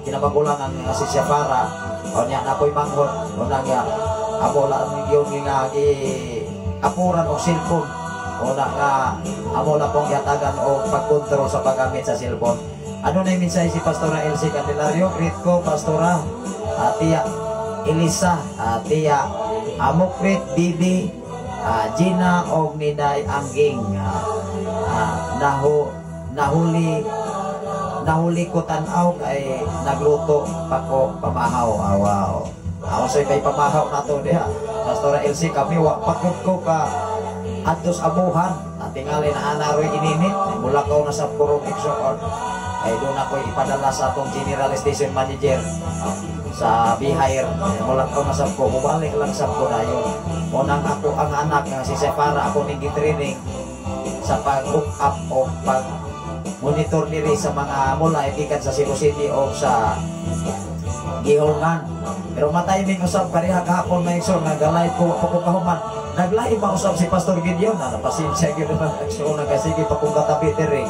kinabagulangan nga si Siafara, o niya napoy manghod, o niya, amo lang yung nga apuran o cellphone, o na nga amo na pong yatagan o pagkontrol sa paggamit sa cellphone. Ano na yung mensahe si Pastora Elsie Candelario? Greet ko, Pastora, Tia Elisa, Tia Amokrit, Bibi, Gina og Niday Angging, nahuli ko tanaw kay nagluto pa ko pamahaw. Wow. Ako sa'yo kay pamahaw na to diha. Pastora LC kami pakot ko ka atos abuhan. Tingali na anaroy ininit. Mula ko na sa purong Exxon. Ay doon ako ipadala sa atong General Station Manager sa Bihire. Mula ko na sa ko. Mubalik lang sa ko na yun. Unang ako ang anak nga si Separa ako ning gitraining sa pag-hook up o pag-monitor niri sa mga mula ipikan sa Cebu City o sa Gihongan. Pero matayiming usap kariha kahapon na Exxon, nagalay ko kahuman. Naglay mausap si Pastor Gideon na napasinsya gyud na Exxon nagasige pa kung katabi diri.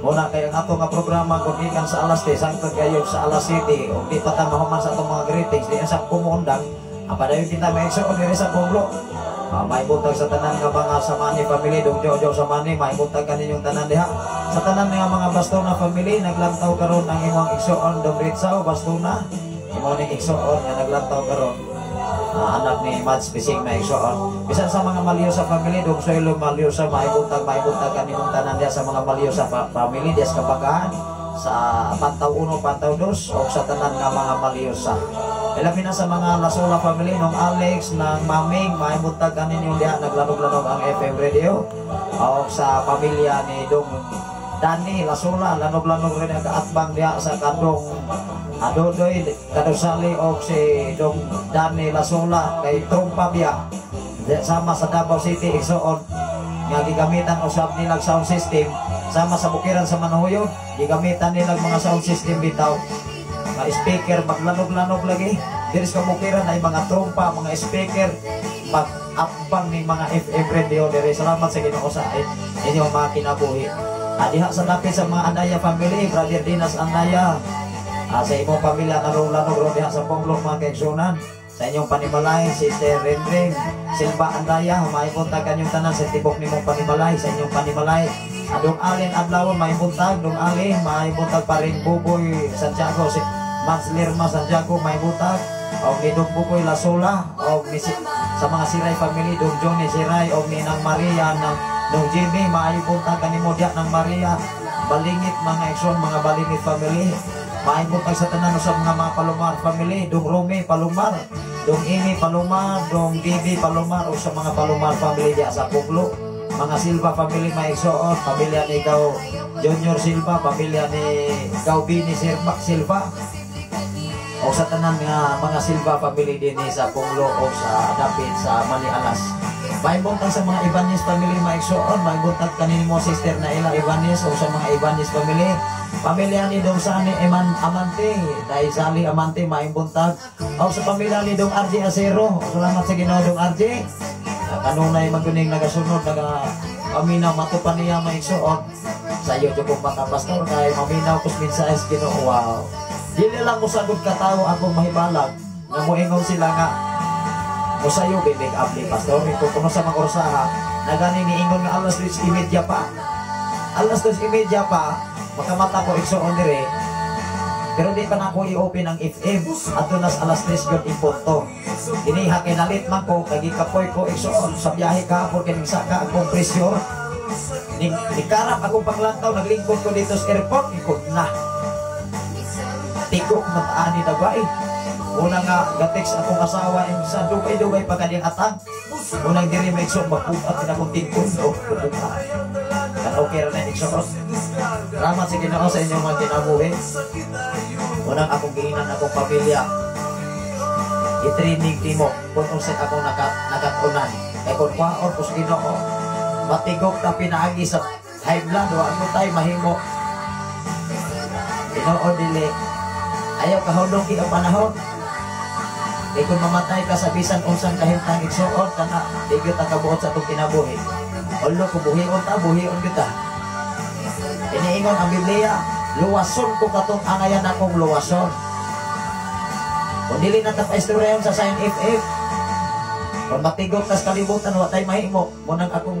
Muna kay ang ato nga programa kung ikan sa alas 10 sangkot kayo sa alas 7 o di pa ta mahuman sa atong mga greetings di sa kumuundang. Ang padayon kita may Exxon diri sa Ponglo. May buntag sa tanan nga mga Samani family, dong Jojo Samani, may buntag kaninyong tanan diha. Sa tanan nga mga Bastona family, naglantaw karon ang imong Exxon dong Ritsaw Bastona. Imo ning Exxon nga naglantaw karon. Anak ni Mads Pising na Exxon. Bisan sa mga Maliyo sa family, dong Soylo Maliyo sa may buntag kaninyong tanan diha sa mga Maliyo sa family diha sa Kabagahan, sa Pantaw 1, Pantaw 2 o sa tanan nga mga Maliyo sa. Ilabi na sa mga Lasola family, nung Alex, ng Maming, may buntag kaninyo diha, naglanog-lanog ang FM radio. O sa pamilya ni Dong Dani Lasola, lanog-lanog rin ang kaatbang diha sa Kadong Adodoy, Kadosali o si Dong Dani Lasola, kay Trumpa biya. Sama sa Davao City, Exxon, nga gigamitan usab nilang sound system, sama sa Bukiran sa Manahuyo, gigamitan nilang mga sound system bitaw. Mga speaker, maglanog-lanog lagi. Diri sa Bukiran ay mga trompa, mga speaker, pag-abang ni mga FM radio. Diri salamat sa Ginoo sa inyong mga kinabuhi. Diha sa dapit sa mga Andaya family, Brother Dinas Andaya, sa imong pamilya nanog-lanog ro diha sa Ponglo mga kaigsunan. Sa inyong panimalay, Sister Rendring Silva Andaya, maipunta kanyong tanan sa tibok nimong panimalay, sa inyong panimalay. Dong Alin Adlawon, maipuntag, Dong Alin, maipuntag pa rin Buboy Santiago, si Mans Lirma Santiago, maipuntag, o ni Dong Buboy Lasola, o ni sa mga Siray family, Dong Johnny Siray, o ni Nang Maria, ng Dong Jimmy, maipuntag kanimo diya ng Maria, Balingit mga Exxon, mga Balingit family, maipuntag sa tanan sa mga Palomar family, Dong Romy Palomar, Dong Amy Palomar, Dong Bibi Palomar, o sa mga Palomar family diya sa Puglo. Mga Silva family may Exxon, pamilya ni Gao Junior Silva, pamilya ni Gao Bini Silva, o sa tanan nga mga Silva family din sa Punglo o sa dapit sa Manialas. May buntag sa mga Ibanez family may Exxon, may buntag kanini mo Sister na Ila Ibanez o sa mga Ibanez family, pamilya ni Dong Sani Amante, dahil Sali Amante may buntag, o sa pamilya ni Dong RJ Acero. Salamat sa Ginoo Dong RJ. Kanunay maguning nagasunod, paminaw matupan niya may Exxon. Sa iyo dyan kong mga pastor, kaya maminaw kus minsayas Ginoo. Wow. Dili lang mo sagod katao akong mahibalag, na muingon sila nga, mo sa iyo bibig abli pastor, ito kung sa mga orsaha, na gani niingon nga alas 2:30 pa. Alas 2:30 pa, makamata ko Exxon dire. Pero di pa na ako i-open ang FM at nas alas 3 yun impunto. Iniha kinalit man ko, kagikapoy ko Exxon sa biyahe ka po kinisaka akong presyo. Nikarap akong panglantaw, naglingkod ko dito sa airport, ikot na. Tigok mataani na ba eh. Una nga, gatex akong asawa sa dugay-dugay pa kanyang atang. Unang diri may Exxon, mapupat din akong tingkod. Kan okay rin na Exxon. Salamat sa Ginoo sa inyong mga kinabuhi. Unang akong giinan akong pamilya. I-training timo kung usay akong nakatunan. Kaya kung kwaon ko sa Ginoo, matigok na pinaagi sa high blood, o ano tayo mahimo. Ginoo dili. Ayaw kahulong ang panahon. Kaya kung mamatay ka sa bisan unsang kahimtang igsuot ka na, di kita kabuot sa itong kinabuhi. Olo, kung buhion kita. Iniingon ang Biblia, luwason ko katong angayan akong luwason. Kung dili na tapaistoryayon sa Sign FF, kung matigok tas kalibutan, watay mahimo. Munang akong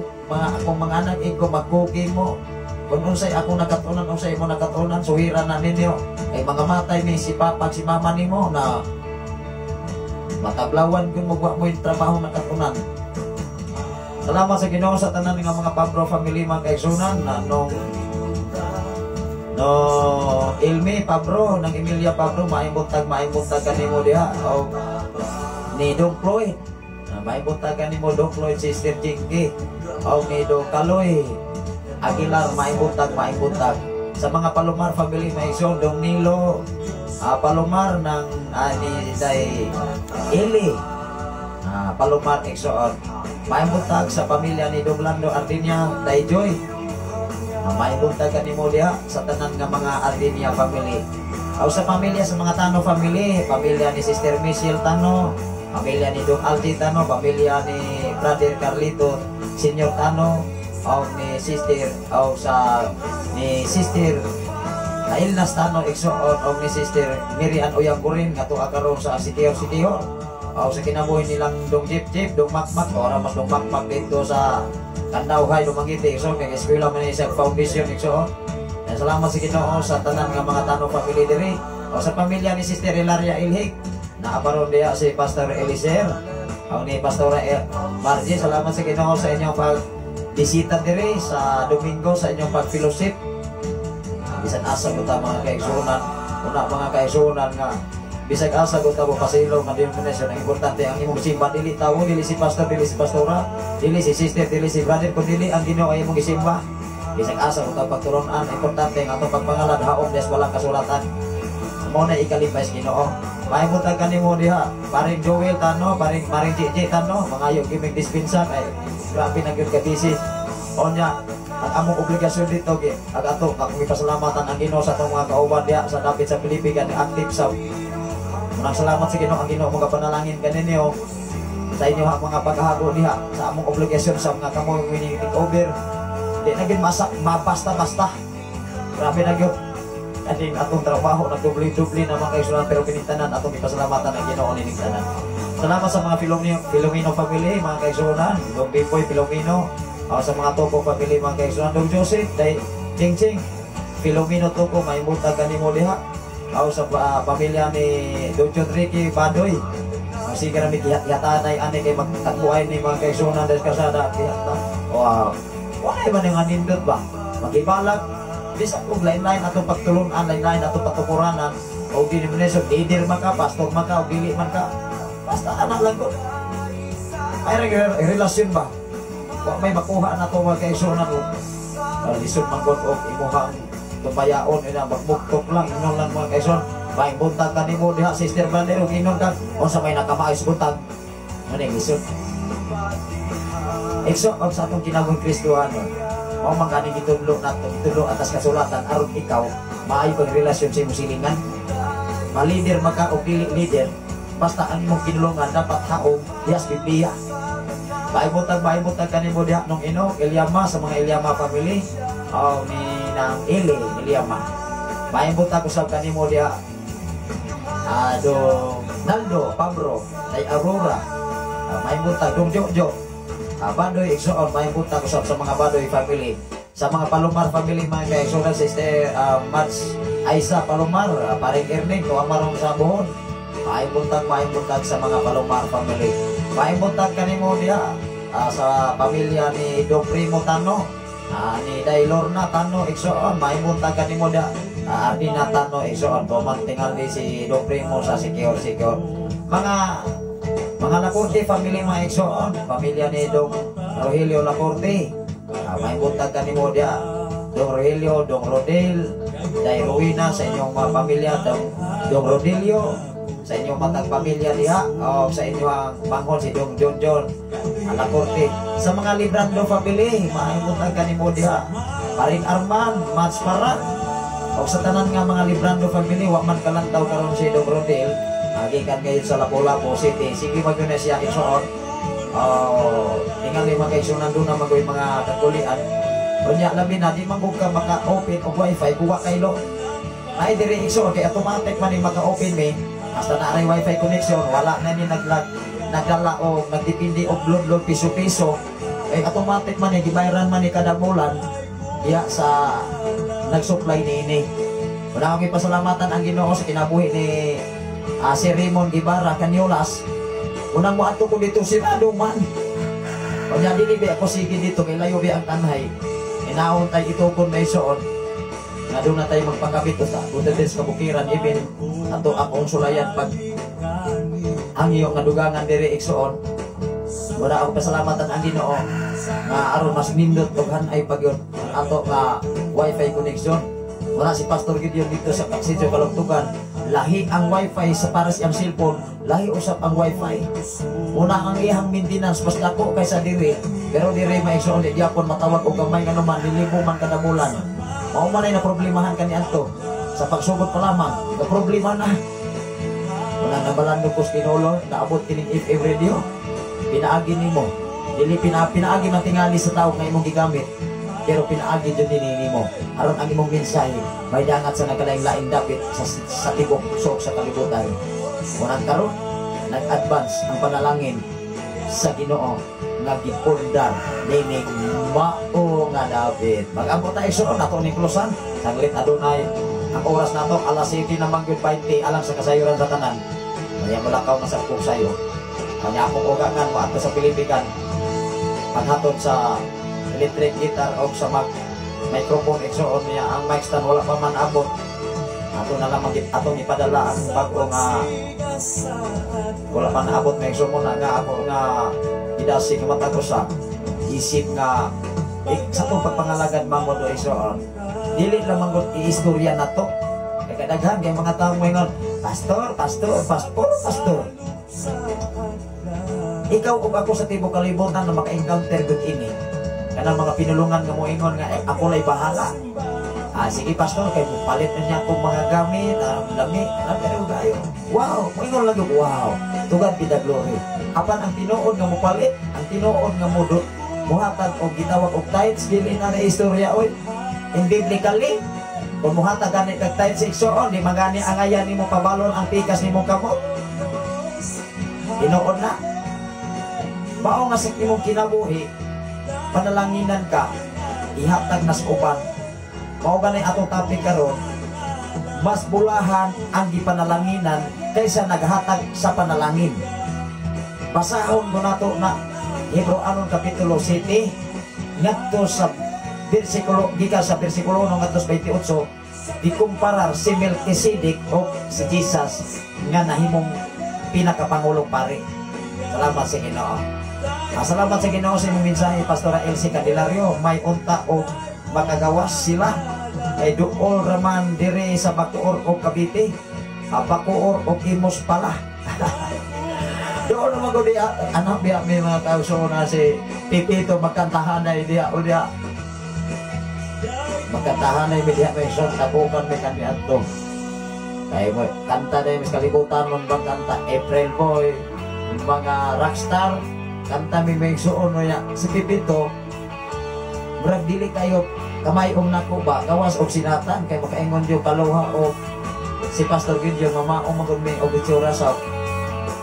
mga anak, ko magkuki mo. Kung unsay ako nakatunan, unsay mo nakatunan, suhiran na ninyo. Ay mga matay ni si Papa, si Mama nimo na matablawan kung magwa mo yung trabaho na katunan. Salamat sa Ginoo sa tanan nga mga Pabro family mga kaigsunan na no Ilmi Pabro ng Emilia Pabro maibuntag kanimo diha o ni Dong Floyd maibuntag kanimo Dong Floyd Sister Jinky o ni Dong Kaloy Aguilar maibuntag sa mga Palomar family maigsoon Dong Nilo Palomar ng ni Day Eli Palomar igsoon maibuntag sa pamilya ni Dong Lando Ardinia Day Joy maibuntag kanimo diha sa tanan nga mga Ardinia family o sa pamilya sa mga Tano family pamilya ni Sister Michelle Tano pamilya ni Dong Aldi Tano pamilya ni Brother Carlito Senior Tano o ni Sister o sa ni Sister Ilnas Tano igsoon o ni Sister Miriam Oyanggurin nga tuwa karon sa Sitior o sa kinabuhi nilang Dong Jeep Dong Makmak o mas Dong Makmak dito sa Kandawhay Dumangiti igsoon kay eskwela man sa foundation igsoon. Salamat sa Ginoo sa tanan nga mga Tano family diri o sa pamilya ni Sister Ilaria Ilhik na abaron diya si Pastor Eliser o ni Pastora Margie. Salamat sa Ginoo sa inyong pagbisita diri sa Domingo sa inyong pag-fellowship. Bisan asa ko ta mga kaigsunan mga kaigsunan nga bisag asa ko ta mo pasilo nga denomination ang importante ang imong simba dili tawo dili si pastor dili si pastora dili si sister dili si brother kun dili ang Ginoo ay imong gisimba. Bisag asa ko ta pagturon-an importante ang atong pagpangalad haom des walang kasulatan mo na ikalipay sa Ginoo. Maibutag kanimo diha paring Joel Tano paring Gigi Tano mga yung gimig dispensa kay grabe na gyud ka busy onya ang among obligasyon dito ag ato akong ipasalamatan ang Ginoo sa atong mga kauban diha sa dapit sa Pilipinas active sa maraming salamat sa Ginoo ang Ginoo mga panalangin kaninyo sa inyo ang mga paghahago diha sa among obligasyon sa mga kamoy winning take over di na gid basta grabe na gyud aning atong trabaho nagdubli-dubli na mga kaigsunan pero kinintanan atong ipasalamatan ang Ginoo nining tanan. Salamat sa mga Filomeno family mga kaigsunan Dong Bipoy Filomeno sa mga Toko family mga kaigsunan Dong Joseph Day Ching Filomeno Toko maibuntag kanimo diha sa pamilya ni Dong John Ricky Badoy sige na yatanay ani kay magtagbuay ni mga kaigsunan des kasada wow wala man nga nindot ba magibalag bisa kung lain-lain atong pagtulungan lain-lain atong patukuranan o denomination leader man ka pastor man ka o dili man ka basta anak lang ko ay relasyon ba may makuha na ito mga kaigsunan o lisod man ko o imuhang tumayaon ina magbuktok lang inon lang mga kaigsunan may buntag ka ni mo diha sister brother o inon ka o sa may nakamaayos buntag maning lisod igsoon sa atong kinagong Kristohan o magkani gitudlo atas kasulatan aron ikaw maayo kang relasyon sa imong silingan ma-leader maka o dili leader basta ang imong kinulungan dapat haom dias Biblia maibutag kanimo diha nung Ilyama sa mga Ilyama family o ni nang Ilyama maibutag usab kanimo diha Dong Naldo Pabro ay Aurora maibutag Dong Jojo Badoy igsoon maibutag usab sa mga Badoy family sa mga Palomar family mga kaigsunan Sister Mats Aisa Palomar paring Erning tuwa marong sa buhon maibutag sa mga Palomar family maibutag kanimo diha sa pamilya ni Dong Primo Tano ni Day Lorna Tano igsoon maibutag kanimo diha Ardina Tano igsoon tumantingal di si Dong Primo sa Sikior mga Laporte family mga igsoon pamilya ni Dong Rogelio Laporte maibutag kanimo diha Dong Rogelio Dong Rodel Day Rowena sa inyong mga pamilya Dong Rodelio sa inyong matag pamilya diha o sa inyong panghon si Dong John Laporte sa mga Librando family maibutag kanimo diha paring Arman Mats Paran o sa tanan nga mga Librando family wa man kalantaw karon si Dong Rodel gikan kayo sa Lapu-Lapu City sige magyo na siya igsoon tingali mga kaigsunan doon na magoy mga kakulian unya labi na di magug ka maka-open og wifi kuha kaylo ay diri igsoon kay automatic man ni maka-open me hasta na ray wifi connection wala na ni nagdala o nagdepende og load piso-piso ay automatic man ni gibayaran man ni kada bulan diya sa nag-supply ni wala akong ipasalamatan ang Ginoo sa kinabuhi ni si Raymond Guevara Canyolas Unang mo ato ko dito sirado man. Kanya dili ba ako sige dito kay layo ba ang tanhay. Inaon tayo itukon na isoon. Nga doon na tayo magpakabit sa Udades kabukiran even ato akong sulayan pag ang iyong nadugangan diri igsoon. Wala akong pasalamatan ang Ginoo nga aron mas nindot og hanay pag yun ang ato nga wifi connection. Wala si Pastor Gideon dito sa Sitio Kalugtugan. Lahi ang wifi sa para siyang cellphone, lahi usap ang wifi. Una ang iyang maintenance mas dako kaysa diri, pero diri maigsoon di gyapon matawag og gamay nga naman lilibo man kada bulan. Mao man ay na problemahan kaniadto sa pagsugod pa lamang, na problema na. Wala na balando ko Kinolo, naabot kining FM radio. Pinaagi nimo, dili pinaagi man tingali sa tawo nga imong gigamit. Pero pinaagi jud dinhi nimo aron ang imong mensahe may dangat sa nagalain-laing dapit sa tibok pusok sa kalibutan. Unang karon nag-advance ang panalangin sa Ginoo nga gipundar nining mao nga David. Mag-ampo tayo suon nato ni Klosan. Saglit adunay ang oras nato alas 7 na mangyud 20 alang sa kasayuran sa tanan. Kaya malakaw na sa sayo. Kanya akong ugangan mo ato sa Pilipikan. Paghatod sa electric guitar o sa microphone igsoon niya ang mic stand wala pa man abot. Ato na lang atong ipadala ang bago nga wala pa naabot na igsoon mo na nga ako nga idasi nga matag usa isip nga sa itong pagpangalagad mamo do igsoon dili lamang gud iistorya na to kay kadaghan kay mga tawo moingon pastor ikaw ug ako sa tibok kalibutan na maka-encounter gud ini kanang mga pinulungan nga moingon nga ako lay bahala. Sige pastor kay palit na niya akong mga gamit, lami, pero gayo. Wow, moingon lang wow. Tugad kita glory. Apan ang tinuod nga mo palit, ang tinuod nga mo muhatag og gitawag og tithes dili na istorya oy. In biblically, kung muhatag gani kag tithes igsoon, di magani angayan nimo pabalon ang pikas nimo kamot. Tinuod na. Mao nga sa imong kinabuhi panalanginan ka ihatag nas uban mao ganay atong topic karon mas bulahan ang gipanalanginan kaysa naghatag sa panalangin. Basahon mo nato na Hebreanon kapitulo 7 ngadto sa bersikulo gikan sa bersikulo 1 ngadto 28 dikumparar si Melkisedek o si Jesus nga nahimong pinakapangulong pari. Salamat sa Ginoo. Salamat sa Ginoo sa imong mensahe Pastora Elsie Candelario. May unta o makagawas sila ay duol raman dire sa Bacoor o Cavite. Bacoor o Imos pala. Doon naman ko diya anak biya may mga tao na si Pipito magkantahan na diya o diya magkantahan na diya may siyang tabukan may kanyan to kaya mo kanta na yung kalibutan mong bang kanta April Boy mga rockstar kanta may suon ya si Pipito murag dili kayo kamay nako ba gawas og sinatan kay makaingon yo kaluha o si Pastor Gideon mamaong magud may og itsura sa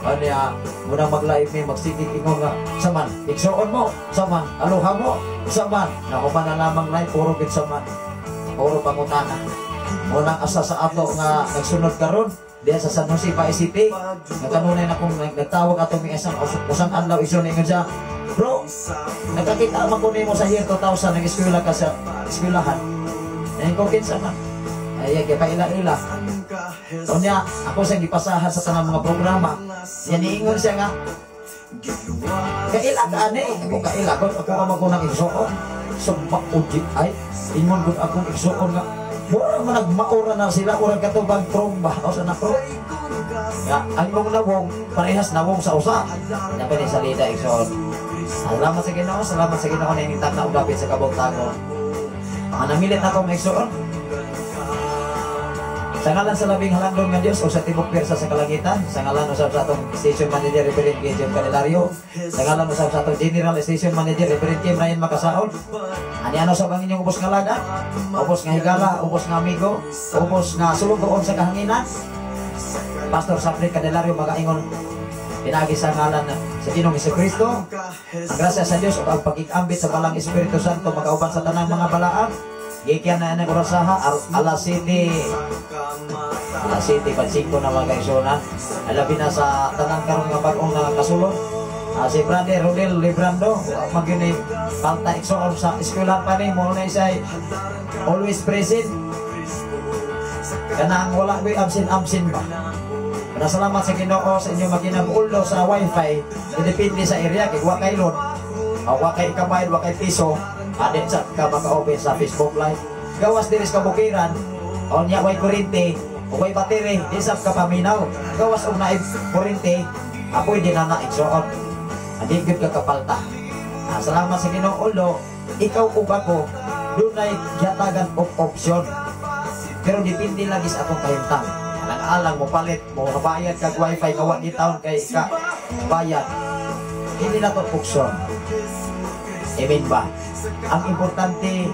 anya muna mag-live may magsigig ingon nga saman igsuon mo saman kaluha mo saman nako pa na lamang live puro gid saman puro pangutana unang asa sa ato nga nagsunod karon diya sa San Jose pa City nga kanunay na kung nagtawag ato mi isang usang adlaw iso ni nga bro nakakita man ko nimo sa year 2000 nag-eskwela ka sa eskwelahan ayun ko kinsa man ay kay paila-ila unya ako siyang gipasahan sa tanang mga programa yan niingon siya nga kaila ka ani ako kaila ko ako magunang igsoon sumbak ujit ay ingon gud akong igsoon nga mura man nagmaura na sila urang katubag prom ba o sa napro ya ang mong nawong parehas nawong sa usa na pwede salida igsoon. Salamat sa Ginoo, salamat sa Ginoo na initag na ugapit sa kabautangon. Manamilit ako mga igsoon sa ngalan sa labing halangdon nga Dios o sa tibok persa sa kalangitan, sa ngalan usab sa atong station manager Reverend Gideon Candelario, sa ngalan usab sa atong general station manager Reverend Kim Ryan Makasaon. Ani ano sa bang inyong ubos nga laga, ubos nga higala, ubos nga amigo, ubos nga sulugoon sa kahanginan. Pastor Sapri Candelario magaingon pinagi sa ngalan sa Ginoong Jesucristo. Ang grasya sa Dios o ang pagigambit sa balang Espiritu Santo magauban sa tanang mga balaan. gikan na ng orasaha, alas 7 pansiko na mga kaigsoon. Alabi na sa tanang karong nga bagong na kasulod. Si Brother Rodel Librando, mag-yun palta igsoon sa eskwela pa ni mo na isay always present. Kanang wala ko'y absent ba. Salamat sa Ginoo sa inyo maginabulo sa wifi. Depende sa area kay wa kay load, wa kay kabayad, wa kay piso. Adit sa ka maka-open sa Facebook Live. Gawas diri sa kabukiran, on nya way kuryente, o way battery, isap ka paminaw. Gawas og naay kuryente, apoy din na igsoon. Adi gyud ka kapalta. Salamat sa Ginoo lo, ikaw ug ako dunay gihatagan og opsyon. Pero depende lagi sa atong kahimtang. Alang mo palit mo bayad kag wifi nga wa gitaon kay ka bayad. Hindi na to opsyon. Amen ba? Ang importante,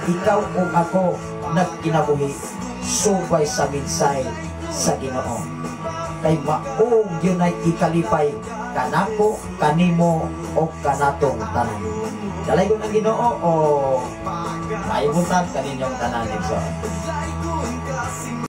ikaw o ako nagkinabuhi subay sa minsay sa Ginoo. Kay maong yun ay ikalipay kanako, kanimo o kanatong tanan. Dalaygon ang Ginoo o maibutan kaninyong tanan. So